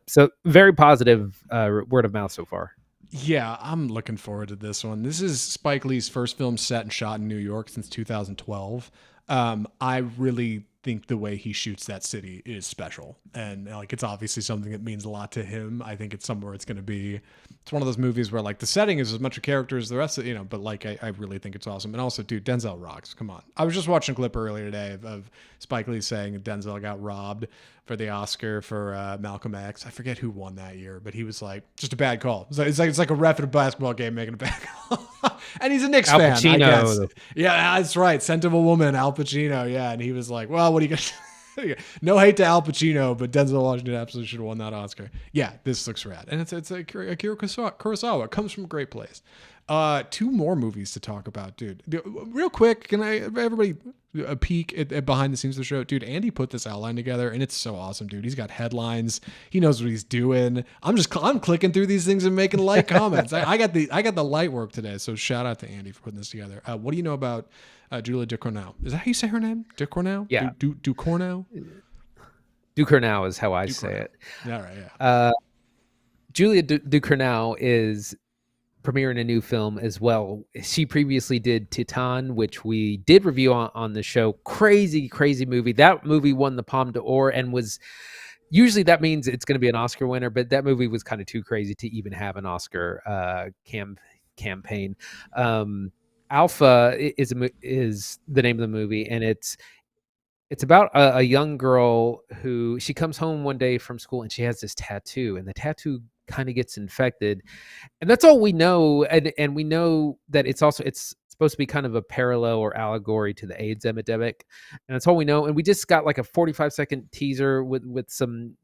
So very positive word of mouth so far. Yeah, I'm looking forward to this one. This is Spike Lee's first film set and shot in New York since 2012. I really think the way he shoots that city is special, and like it's obviously something that means a lot to him. I think it's somewhere it's going to be. It's one of those movies where like the setting is as much a character as the rest of but like I really think it's awesome. And also, dude, Denzel rocks. Come on, I was just watching a clip earlier today of Spike Lee saying Denzel got robbed for the Oscar for Malcolm X. I forget who won that year, but he was like, just a bad call. It's like a ref at a basketball game making a bad call. And he's a Knicks Al fan, Pacino. I guess. Yeah, that's right. Scent of a Woman, Al Pacino. Yeah, and he was like, well, what are you going to no hate to Al Pacino, but Denzel Washington absolutely should have won that Oscar. Yeah, this looks rad. And it's Akira Kurosawa. It comes from a great place. Two more movies to talk about, dude. Real quick, can everybody a peek at behind the scenes of the show? Dude, Andy put this outline together, and it's so awesome, dude. He's got headlines. He knows what he's doing. I'm clicking through these things and making light comments. I got the light work today, so shout out to Andy for putting this together. What do you know about Julia Ducournau? Is that how you say her name? Ducournau? Yeah. Ducournau? Ducournau is how I say it. All right, yeah. Julia Ducournau is premiering a new film as well. She previously did Titan, which we did review on the show. Crazy movie. That movie won the Palme d'Or and was usually that means it's going to be an Oscar winner, but that movie was kind of too crazy to even have an Oscar campaign. Alpha is the name of the movie, and it's about a young girl who she comes home one day from school and she has this tattoo, and the tattoo kind of gets infected, and that's all we know. And we know that it's supposed to be kind of a parallel or allegory to the AIDS epidemic, and that's all we know. And we just got like a 45-second teaser with some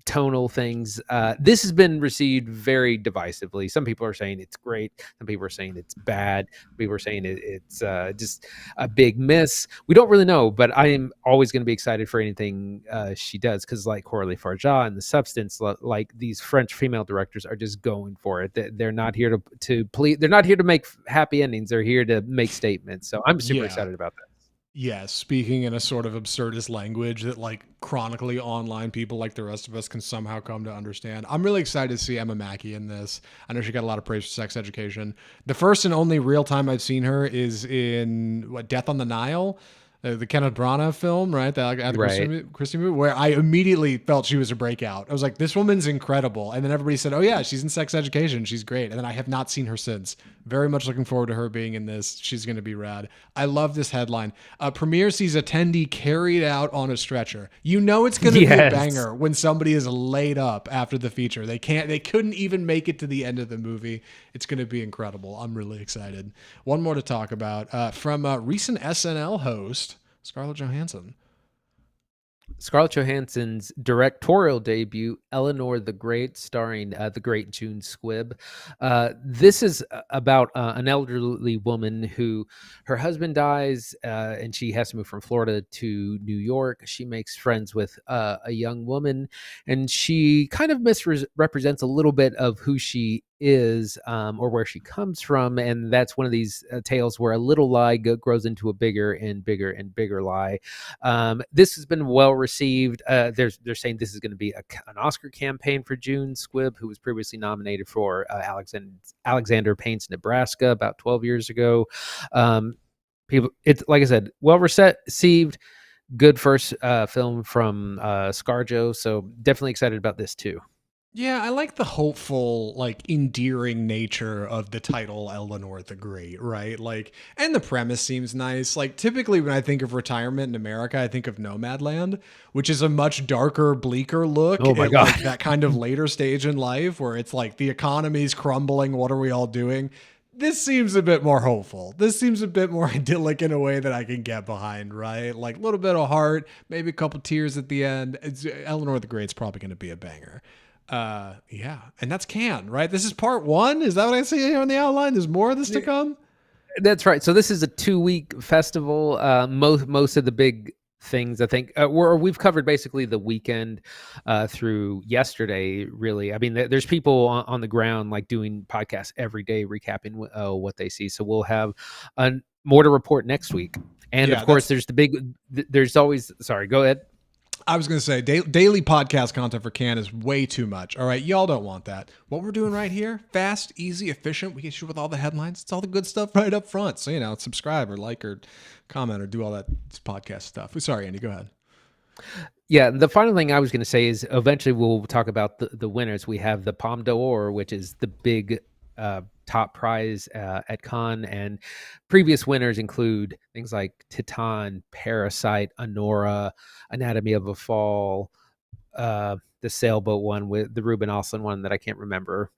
tonal things. This has been received very divisively. Some people are saying it's great. Some people are saying it's bad. People are saying it's just a big miss. We don't really know, but I am always going to be excited for anything she does, because like Coralie Farjah and The Substance, like these French female directors are just going for it. They're not here to please. They're not here to make happy endings. They're here to make statements. So I'm super excited about that. Yeah, speaking in a sort of absurdist language that like chronically online people like the rest of us can somehow come to understand. I'm really excited to see Emma Mackey in this. I know she got a lot of praise for Sex Education. The first and only real time I've seen her is in Death on the Nile, the Kenneth Branagh film, right? The Christie movie, where I immediately felt she was a breakout. I was like, this woman's incredible. And then everybody said, oh yeah, she's in Sex Education. She's great. And then I have not seen her since. Very much looking forward to her being in this. She's going to be rad. I love this headline. Premiere sees attendee carried out on a stretcher. You know it's going to be a banger when somebody is laid up after the feature. They couldn't even make it to the end of the movie. It's going to be incredible. I'm really excited. One more to talk about from recent SNL host Scarlett Johansson. Scarlett Johansson's directorial debut, Eleanor the Great, starring the great June Squibb. This is about an elderly woman who her husband dies and she has to move from Florida to New York. She makes friends with a young woman, and she kind of misrepresents a little bit of who she is or where she comes from, and that's one of these tales where a little lie grows into a bigger and bigger and bigger lie. This has been well received. They're saying this is going to be an Oscar campaign for June Squibb, who was previously nominated for Alexander Payne's Nebraska about 12 years ago. It's like I said, well received. Good first film from ScarJo, so definitely excited about this too. Yeah, I like the hopeful, like endearing nature of the title Eleanor the Great, right? Like, and the premise seems nice. Like, typically when I think of retirement in America, I think of Nomadland, which is a much darker, bleaker look at like that kind of later stage in life where it's like the economy's crumbling. What are we all doing? this seems a bit more hopeful. This seems a bit more idyllic in a way that I can get behind, right? Like a little bit of heart, maybe a couple tears at the end. Eleanor the Great's probably going to be a banger. Yeah. And that's Cannes, right? This is part 1. Is that what I see here on the outline? There's more of this to come? That's right. So this is a 2-week festival. Most of the big things, I think, we've covered basically the weekend through yesterday, really. I mean, there's people on the ground like doing podcasts every day recapping what they see. So we'll have more to report next week. And of course, there's always, sorry, go ahead. I was going to say daily podcast content for Cannes is way too much. All right. Y'all don't want that. What we're doing right here, fast, easy, efficient. We get you with all the headlines. It's all the good stuff right up front. So, subscribe or like or comment or do all that podcast stuff. Sorry, Andy, go ahead. Yeah. The final thing I was going to say is eventually we'll talk about the winners. We have the Palme d'Or, which is the big top prize at Cannes, and previous winners include things like Titan, Parasite, Anora, Anatomy of a Fall, the sailboat one with the Ruben Östlund one that I can't remember,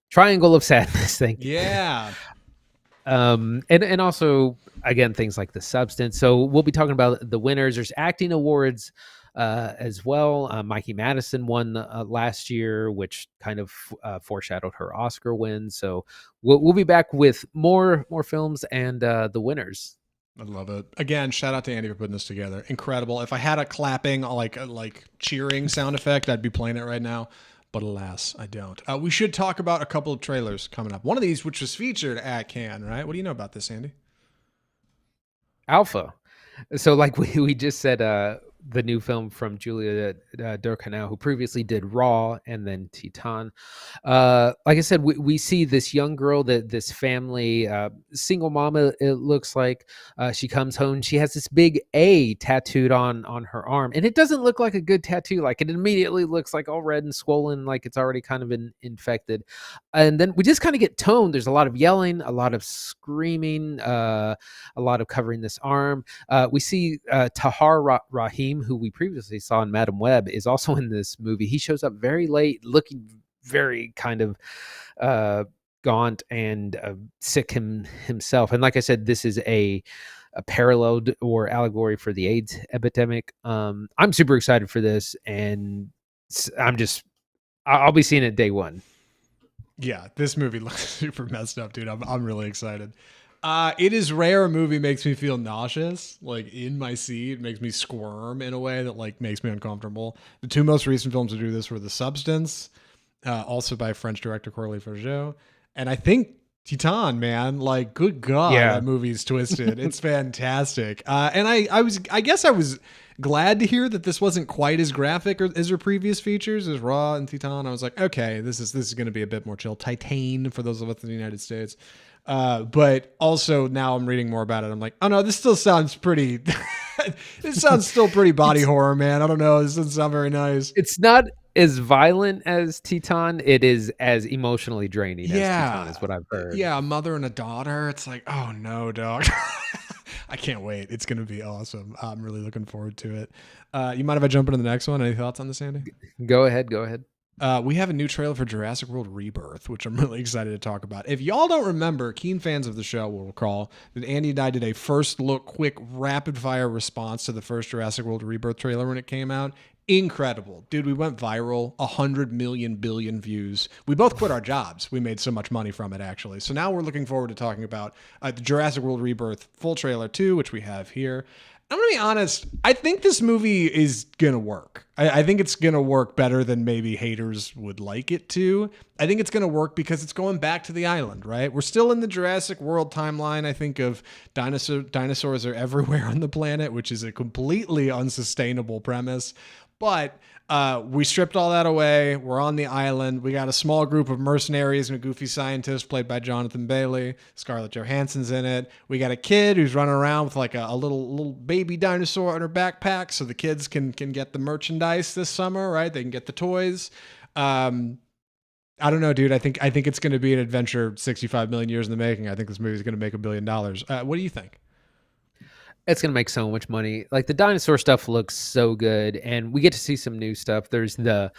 Triangle of Sadness. Thank you. Yeah. And also again things like The Substance. So we'll be talking about the winners. There's acting awards as well. Mikey Madison won last year, which kind of foreshadowed her Oscar win. So we'll be back with more films and the winners. I love it. Again, shout out to Andy for putting this together. Incredible. If I had a clapping, like cheering sound effect, I'd be playing it right now. But alas, I don't. We should talk about a couple of trailers coming up. One of these, which was featured at Cannes, right? What do you know about this, Andy? Alpha. So like we just said, the new film from Julia Ducournau, who previously did Raw and then Titan. Like I said, we see this young girl, this family, single mama, it looks like. She comes home, she has this big A tattooed on her arm, and it doesn't look like a good tattoo. Like it immediately looks like all red and swollen, like it's already kind of infected. And then we just kind of get toned. There's a lot of yelling, a lot of screaming, a lot of covering this arm. We see Tahar Rahim, who we previously saw in Madam Web, is also in this movie. He shows up very late, looking very kind of gaunt and sick himself. And like I said, this is a parallel or allegory for the AIDS epidemic. I'm super excited for this, and I'll be seeing it day one. Yeah, this movie looks super messed up, dude. I'm really excited. It is rare a movie makes me feel nauseous, like in my seat, makes me squirm in a way that like makes me uncomfortable. The 2 most recent films to do this were The Substance, also by French director Coralie Forgeot, and I think Titan, man, like good God, that movie's twisted. It's fantastic. And I guess I was glad to hear that this wasn't quite as graphic as her previous features as Raw and Titan. I was like, okay, this is going to be a bit more chill. Titan for those of us in the United States. But also now I'm reading more about it. I'm like, oh no, this still sounds pretty, this sounds still pretty body horror, man. I don't know. This doesn't sound very nice. It's not as violent as Titan. It is as emotionally draining as Titan is what I've heard. Yeah. A mother and a daughter. It's like, oh no, dog. I can't wait. It's going to be awesome. I'm really looking forward to it. You mind if I jump into the next one? Any thoughts on this, Andy? Go ahead. We have a new trailer for Jurassic World Rebirth, which I'm really excited to talk about. If y'all don't remember, keen fans of the show will recall that Andy and I did a first look, quick, rapid fire response to the first Jurassic World Rebirth trailer when it came out. Incredible. Dude, we went viral, 100 million billion views. We both quit our jobs. We made so much money from it, actually. So now we're looking forward to talking about the Jurassic World Rebirth full trailer 2, which we have here. I'm going to be honest. I think this movie is going to work. I think it's going to work better than maybe haters would like it to. I think it's going to work because it's going back to the island, right? We're still in the Jurassic World timeline, I think, of dinosaurs are everywhere on the planet, which is a completely unsustainable premise. But we stripped all that away. We're on the island. We got a small group of mercenaries and a goofy scientist played by Jonathan Bailey. Scarlett Johansson's in it. We got a kid who's running around with like a little baby dinosaur in her backpack, so the kids can get the merchandise this summer, right? They can get the toys. I don't know, dude. I think it's going to be an adventure 65 million years in the making. I think this movie is going to make $1 billion. What do you think? It's gonna make so much money. Like the dinosaur stuff looks so good, and we get to see some new stuff. There's the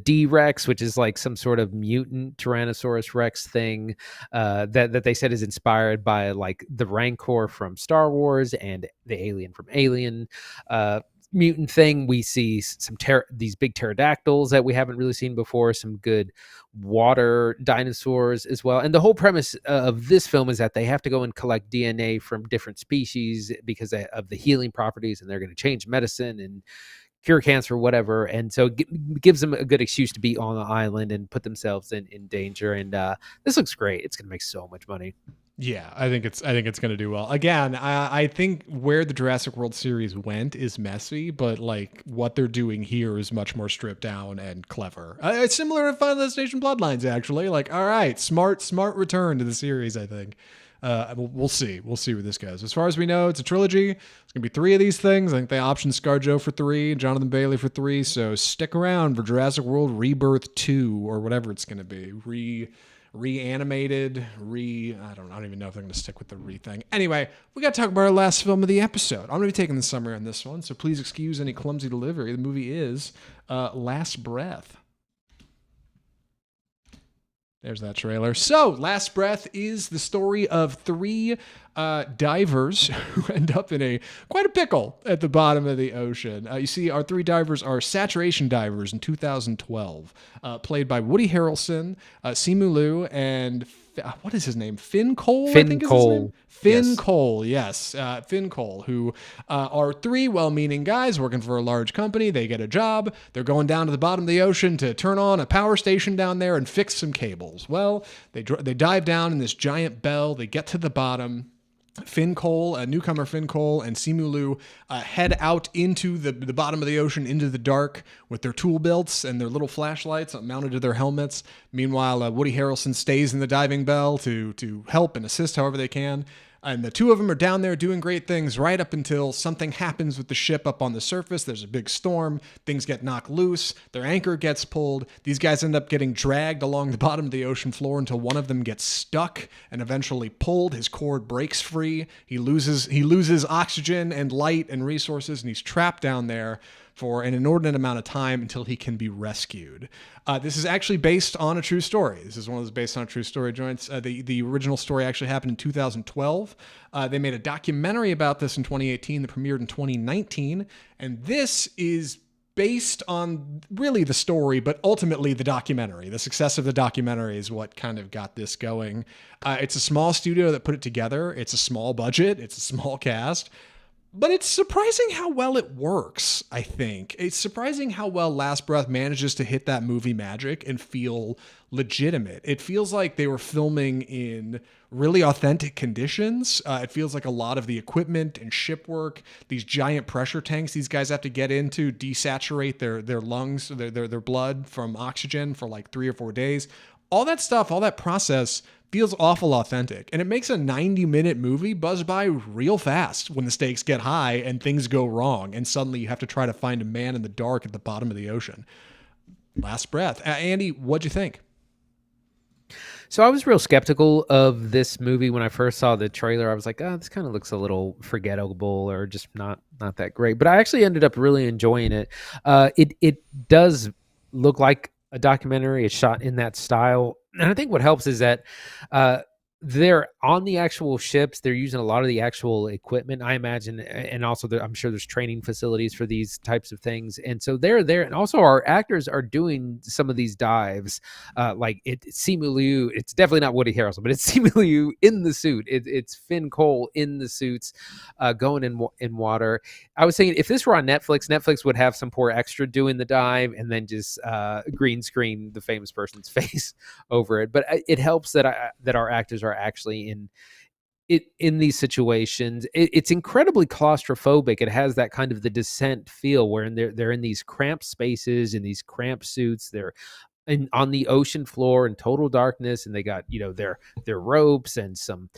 D Rex, which is like some sort of mutant Tyrannosaurus Rex thing that they said is inspired by like the Rancor from Star Wars and the alien from Alien. Mutant thing. We see these big pterodactyls that we haven't really seen before. Some good water dinosaurs as well. And the whole premise of this film is that they have to go and collect DNA from different species because of the healing properties, and they're going to change medicine and cure cancer, whatever. And so it gives them a good excuse to be on the island and put themselves in danger. And this looks great. It's going to make so much money. Yeah, I think it's going to do well. Again, I think where the Jurassic World series went is messy, but like what they're doing here is much more stripped down and clever. It's similar to Final Destination Bloodlines, actually. Like, all right, smart return to the series. I think. We'll see. We'll see where this goes. As far as we know, it's a trilogy. It's gonna be 3 of these things. I think they optioned ScarJo for 3, Jonathan Bailey for 3. So stick around for Jurassic World Rebirth 2 or whatever it's gonna be. Reanimated, I don't even know if I'm going to stick with the thing. Anyway, we got to talk about our last film of the episode. I'm going to be taking the summary on this one, so please excuse any clumsy delivery. The movie is Last Breath. There's that trailer. So, Last Breath is the story of 3 divers who end up in quite a pickle at the bottom of the ocean. You see, our 3 divers are saturation divers in 2012, played by Woody Harrelson, Simu Liu, and what is his name? Finn Cole, Finn I think is Cole. his name. Finn Cole, yes. Finn Cole, who are 3 well-meaning guys working for a large company. They get a job. They're going down to the bottom of the ocean to turn on a power station down there and fix some cables. Well, they dive down in this giant bell. They get to the bottom. Finn Cole, newcomer Finn Cole, and Simu Liu head out into the bottom of the ocean, into the dark, with their tool belts and their little flashlights mounted to their helmets. Meanwhile, Woody Harrelson stays in the diving bell to help and assist however they can. And the 2 of them are down there doing great things right up until something happens with the ship up on the surface. There's a big storm. Things get knocked loose. Their anchor gets pulled. These guys end up getting dragged along the bottom of the ocean floor until one of them gets stuck and eventually pulled. His cord breaks free. He loses oxygen and light and resources, and he's trapped down there for an inordinate amount of time until he can be rescued. This is actually based on a true story. This is one of those based on a true story joints. The original story actually happened in 2012. They made a documentary about this in 2018 that premiered in 2019. And this is based on really the story, but ultimately the documentary. The success of the documentary is what kind of got this going. It's a small studio that put it together. It's a small budget. It's a small cast. But it's surprising how well it works, I think. It's surprising how well Last Breath manages to hit that movie magic and feel legitimate. It feels like they were filming in really authentic conditions. It feels like a lot of the equipment and ship work, these giant pressure tanks these guys have to get into, desaturate their lungs, their blood from oxygen for like 3 or 4 days. All that stuff, all that process feels awful authentic. And it makes a 90-minute movie buzz by real fast when the stakes get high and things go wrong. And suddenly you have to try to find a man in the dark at the bottom of the ocean. Last Breath. Andy, what'd you think? So I was real skeptical of this movie when I first saw the trailer. I was like, oh, this kind of looks a little forgettable or just not that great. But I actually ended up really enjoying it. It does look like a documentary. It's shot in that style. And I think what helps is that they're on the actual ships. They're using a lot of the actual equipment, I imagine. And also, I'm sure there's training facilities for these types of things. And so they're there. And also, our actors are doing some of these dives. Simu Liu, it's definitely not Woody Harrelson, but it's Simu Liu in the suit. It's Finn Cole in the suits going in water. I was saying if this were on Netflix would have some poor extra doing the dive and then just green screen the famous person's face over it. But it helps that our actors are actually in these situations. It's incredibly claustrophobic. It has that kind of the Descent feel where they're in these cramped spaces, in these cramped suits. They're on the ocean floor in total darkness, and they got their ropes and some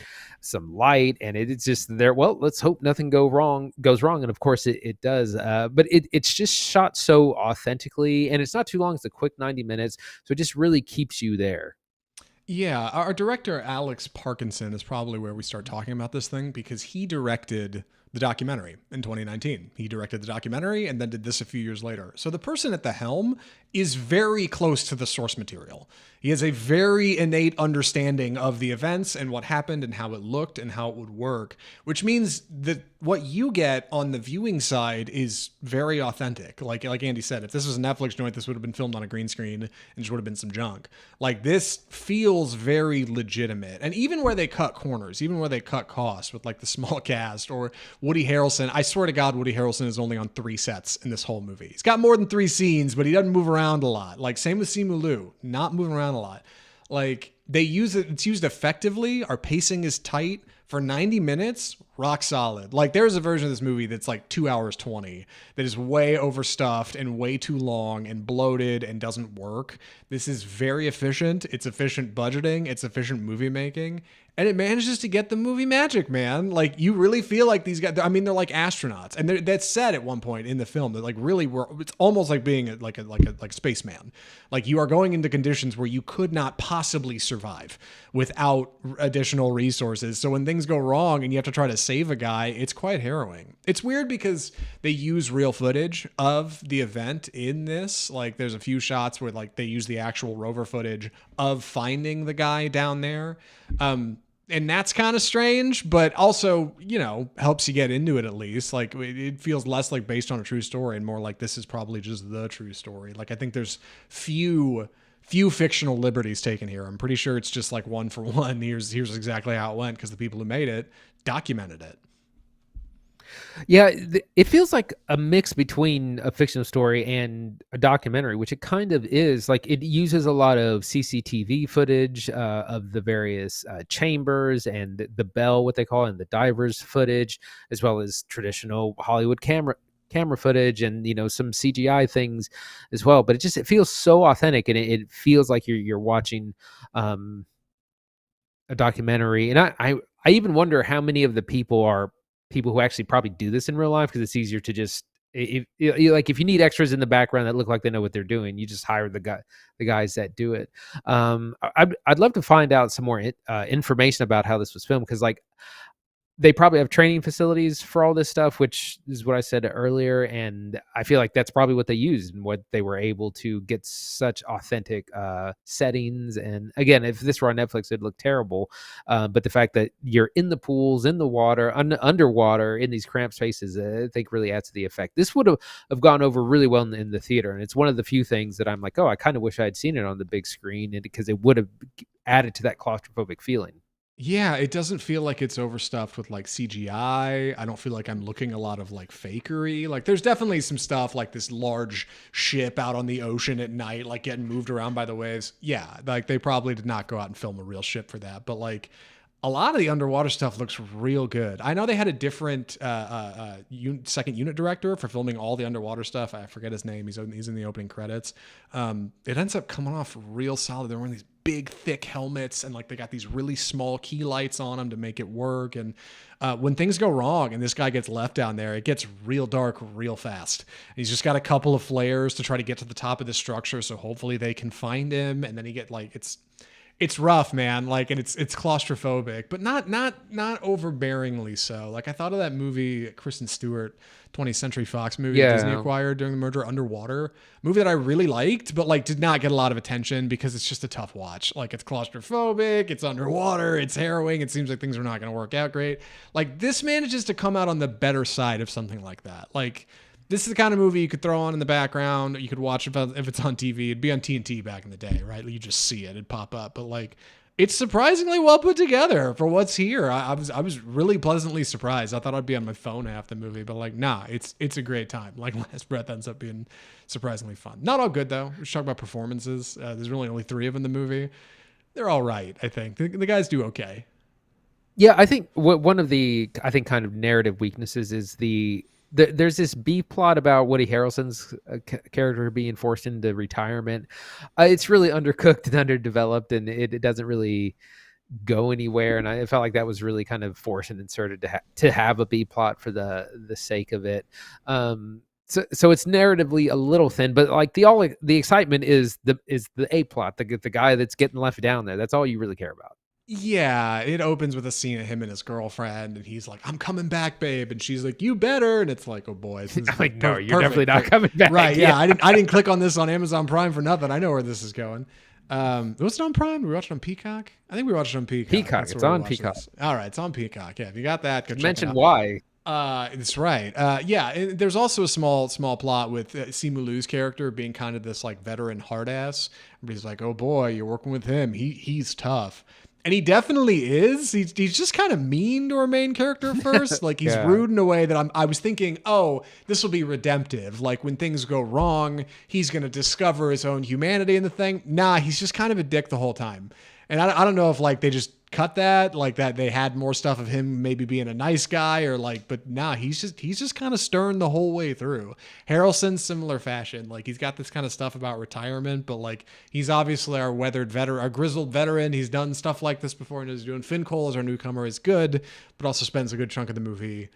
light, and it's just there. Well, let's hope nothing goes wrong, and of course it does. But it's just shot so authentically, and it's not too long. It's a quick 90 minutes, so it just really keeps you there. Yeah, our director Alex Parkinson is probably where we start talking about this thing because he directed the documentary in 2019. He directed the documentary and then did this a few years later. So the person at the helm is very close to the source material. He has a very innate understanding of the events and what happened and how it looked and how it would work, which means that what you get on the viewing side is very authentic. Like Andy said, if this was a Netflix joint, this would have been filmed on a green screen and just would have been some junk. Like this feels very legitimate. And even where they cut corners, even where they cut costs with like the small cast or Woody Harrelson, I swear to God, Woody Harrelson is only on 3 sets in this whole movie. He's got more than 3 scenes, but he doesn't move around a lot. Like same with Simu Liu, not moving around a lot. Like they use it, it's used effectively. Our pacing is tight for 90 minutes, rock solid. Like there's a version of this movie that's like 2 hours 20 that is way overstuffed and way too long and bloated and doesn't work. This is very efficient. It's efficient budgeting. It's efficient movie making. And it manages to get the movie magic, man. Like you really feel like these guys, I mean, they're like astronauts. And that's said at one point in the film that like really it's almost like being like a spaceman. Like you are going into conditions where you could not possibly survive without additional resources. So when things go wrong and you have to try to save a guy, it's quite harrowing. It's weird because they use real footage of the event in this. Like there's a few shots where like they use the actual rover footage of finding the guy down there. And that's kind of strange, but also, you know, helps you get into it at least. Like it feels less like based on a true story and more like this is probably just the true story. Like I think there's few fictional liberties taken here. I'm pretty sure it's just like one for one. Here's exactly how it went because the people who made it documented it. Yeah, it feels like a mix between a fictional story and a documentary, which it kind of is. Like it uses a lot of CCTV footage of the various chambers and the bell, what they call it, and the divers footage, as well as traditional Hollywood camera footage and some CGI things as well. But it feels so authentic, and it feels like you're watching a documentary. And I even wonder how many of the people are people who actually probably do this in real life, because it's easier to just if you need extras in the background that look like they know what they're doing, you just hire the guys that do it. I'd love to find out some more information about how this was filmed, because like they probably have training facilities for all this stuff, which is what I said earlier. And I feel like that's probably what they used and what they were able to get such authentic settings. And again, if this were on Netflix, it'd look terrible. But the fact that you're in the pools, in the water, underwater, in these cramped spaces, I think really adds to the effect. This would have gone over really well in the theater. And it's one of the few things that I'm like, oh, I kind of wish I had seen it on the big screen, because it would have added to that claustrophobic feeling. Yeah, it doesn't feel like it's overstuffed with like CGI. I don't feel like I'm looking a lot of like fakery. Like there's definitely some stuff like this large ship out on the ocean at night, like getting moved around by the waves. Yeah, like they probably did not go out and film a real ship for that. But like a lot of the underwater stuff looks real good. I know they had a different second unit director for filming all the underwater stuff. I forget his name. He's in the opening credits. It ends up coming off real solid. They're wearing these big, thick helmets, and like they got these really small key lights on them to make it work. And when things go wrong and this guy gets left down there, it gets real dark real fast. And he's just got a couple of flares to try to get to the top of the structure, so hopefully they can find him. And then he get like it's rough, man. Like, and it's claustrophobic, but not overbearingly so. Like I thought of that movie, Kristen Stewart, 20th Century Fox movie that Disney acquired during the merger, Underwater, movie that I really liked, but like did not get a lot of attention because it's just a tough watch. Like it's claustrophobic, it's underwater, it's harrowing. It seems like things are not going to work out great. Like this manages to come out on the better side of something like that. Like this is the kind of movie you could throw on in the background. You could watch if it's on TV. It'd be on TNT back in the day, right? You just see it, it'd pop up. But like, it's surprisingly well put together for what's here. I was really pleasantly surprised. I thought I'd be on my phone half the movie, but like, nah, it's a great time. Like Last Breath ends up being surprisingly fun. Not all good though. We should talk about performances. There's really only 3 of them in the movie. They're all right, I think. The guys do okay. Yeah, I think one of the kind of narrative weaknesses is there's this B plot about Woody Harrelson's character being forced into retirement. It's really undercooked and underdeveloped, and it doesn't really go anywhere. And I felt like that was really kind of forced and inserted to have a B plot for the sake of it. So it's narratively a little thin, but like the excitement is the A plot, the guy that's getting left down there. That's all you really care about. Yeah, it opens with a scene of him and his girlfriend, and he's like, "I'm coming back, babe," and she's like, "You better," and it's like, "Oh boy, this is I'm like, no, you're definitely not coming back. Right? Yeah, I didn't click on this on Amazon Prime for nothing. I know where this is going. Was it on Prime? We watched it on Peacock. I think we watched it on Peacock. Peacock. It's on Peacock. All right, it's on Peacock. Yeah, if you got that, go check Mention it out. why. That's right. Yeah, and there's also a small plot with Simu Liu's character being kind of this like veteran hard ass. Everybody's like, "Oh boy, you're working with him. He's tough." And he definitely is. He's just kind of mean to our main character at first. Like he's rude in a way that I was thinking, oh, this will be redemptive. Like when things go wrong, he's going to discover his own humanity in the thing. Nah, he's just kind of a dick the whole time. And I don't know if like they just cut that, like that they had more stuff of him maybe being a nice guy or like, but nah, he's just kind of stern the whole way through. Harrelson, similar fashion. Like he's got this kind of stuff about retirement, but like he's obviously our weathered veteran, our grizzled veteran. He's done stuff like this before and is doing. Finn Cole as our newcomer is good, but also spends a good chunk of the movie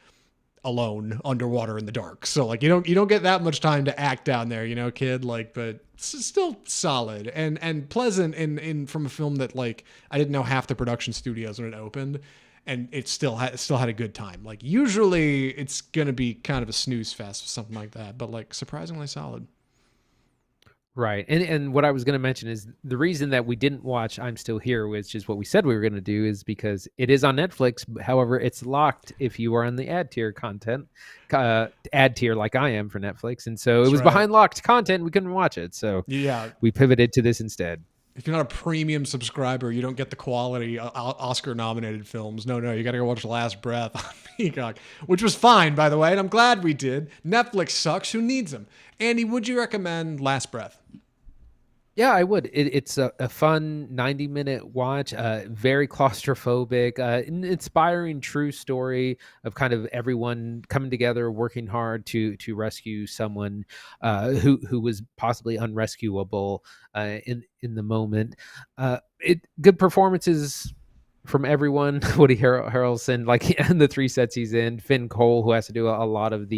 alone underwater in the dark. So like you don't get that much time to act down there, you know, kid. Like, but it's still solid and pleasant in from a film that like I didn't know half the production studios when it opened, and it still had a good time. Like usually it's gonna be kind of a snooze fest or something like that, but like surprisingly solid. Right. And what I was going to mention is the reason that we didn't watch I'm Still Here, which is what we said we were going to do, is because it is on Netflix. However, it's locked if you are on the ad tier content, ad tier like I am for Netflix. And so it was behind locked content. We couldn't watch it. So yeah, we pivoted to this instead. If you're not a premium subscriber, you don't get the quality Oscar-nominated films. No, you got to go watch The Last Breath on Peacock, which was fine, by the way, and I'm glad we did. Netflix sucks. Who needs them? Andy, would you recommend Last Breath? Yeah, I would. It's a fun 90-minute watch, very claustrophobic, an inspiring true story of kind of everyone coming together, working hard to rescue someone who was possibly unrescuable in the moment. Good performances from everyone. Woody Harrelson, like in the 3 sets he's in. Finn Cole, who has to do a lot of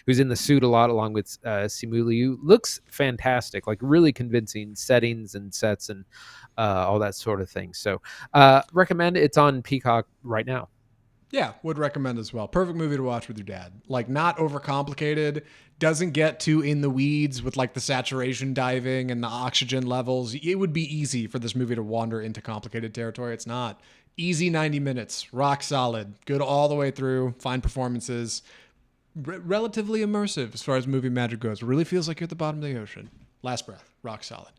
who's in the suit a lot, along with Simu Liu, looks fantastic. Like really convincing settings and sets and all that sort of thing. So recommend it. It's on Peacock right now. Yeah, would recommend as well. Perfect movie to watch with your dad. Like not overcomplicated, doesn't get too in the weeds with like the saturation diving and the oxygen levels. It would be easy for this movie to wander into complicated territory. It's not. Easy 90 minutes, rock solid, good all the way through, fine performances, relatively immersive as far as movie magic goes. It really feels like you're at the bottom of the ocean. Last Breath, rock solid.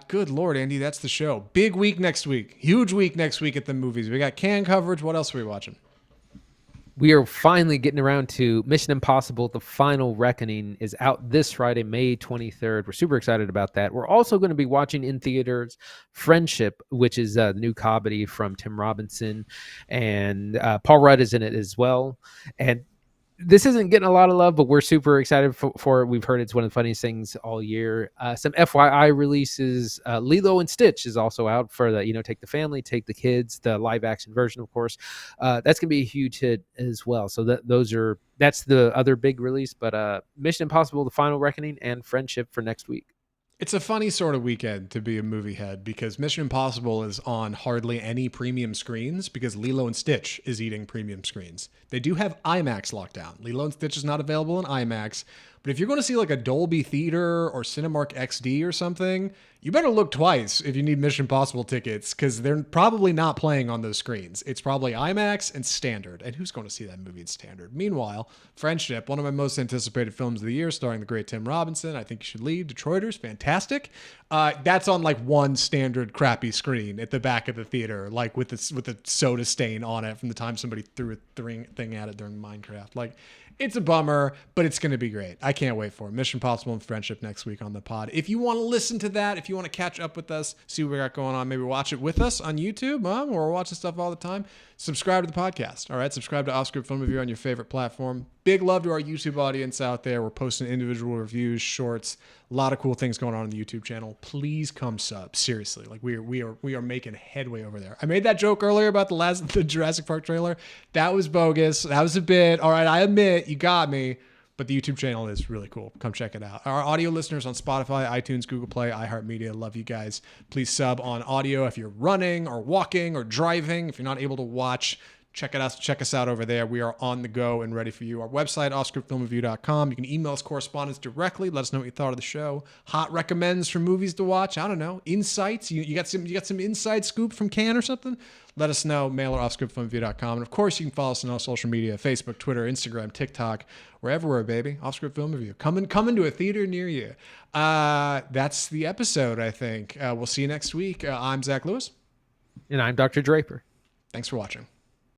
Good Lord, Andy, that's the show. Big week next week. Huge week next week at the movies. We got Cannes coverage. What else are we watching? We are finally getting around to Mission Impossible. The Final Reckoning is out this Friday, May 23rd. We're super excited about that. We're also going to be watching in theaters Friendship, which is a new comedy from Tim Robinson. And Paul Rudd is in it as well. And this isn't getting a lot of love, but we're super excited for it. We've heard it's one of the funniest things all year. Some FYI releases. Lilo and Stitch is also out for the, take the family, take the kids, the live action version, of course. That's going to be a huge hit as well. So that's the other big release, but Mission Impossible, The Final Reckoning, and Friendship for next week. It's a funny sort of weekend to be a movie head because Mission Impossible is on hardly any premium screens because Lilo and Stitch is eating premium screens. They do have IMAX lockdown. Lilo and Stitch is not available in IMAX, but if you're going to see like a Dolby Theater or Cinemark XD or something, you better look twice if you need Mission Impossible tickets because they're probably not playing on those screens. It's probably IMAX and standard. And who's going to see that movie in standard? Meanwhile, Friendship, one of my most anticipated films of the year, starring the great Tim Robinson. I think you should leave. Detroiters, fantastic. That's on like one standard crappy screen at the back of the theater, like with a soda stain on it from the time somebody threw a thing at it during Minecraft. Like, it's a bummer, but it's going to be great. I can't wait for it. Mission Impossible and Friendship next week on the pod. If you want to listen to that, if you want to catch up with us, see what we got going on, maybe watch it with us on YouTube, or we're watching stuff all the time, subscribe to the podcast. All right, subscribe to Off Script Film Review on your favorite platform. Big love to our YouTube audience out there. We're posting individual reviews, shorts, a lot of cool things going on the YouTube channel. Please come sub. Seriously, like we are making headway over there. I made that joke earlier about the Jurassic Park trailer. That was bogus. That was a bit. All right, I admit you got me, But the YouTube channel is really cool. Come check it out. Our audio listeners on Spotify, iTunes, Google Play, iHeartMedia, love you guys. Please sub on audio if you're running or walking or driving. If you're not able to watch, check us out over there. We are on the go and ready for you. Our website, offscriptfilmreview.com. You can email us correspondence directly. Let us know what you thought of the show. Hot recommends for movies to watch. I don't know. Insights. You got some inside scoop from Cannes or something? Let us know. Mail or offscriptfilmreview.com. And of course, you can follow us on all social media: Facebook, Twitter, Instagram, TikTok. We're everywhere, baby. Offscript Film Review. Come into a theater near you. That's the episode, I think. We'll see you next week. I'm Zach Lewis. And I'm Dr. Draper. Thanks for watching.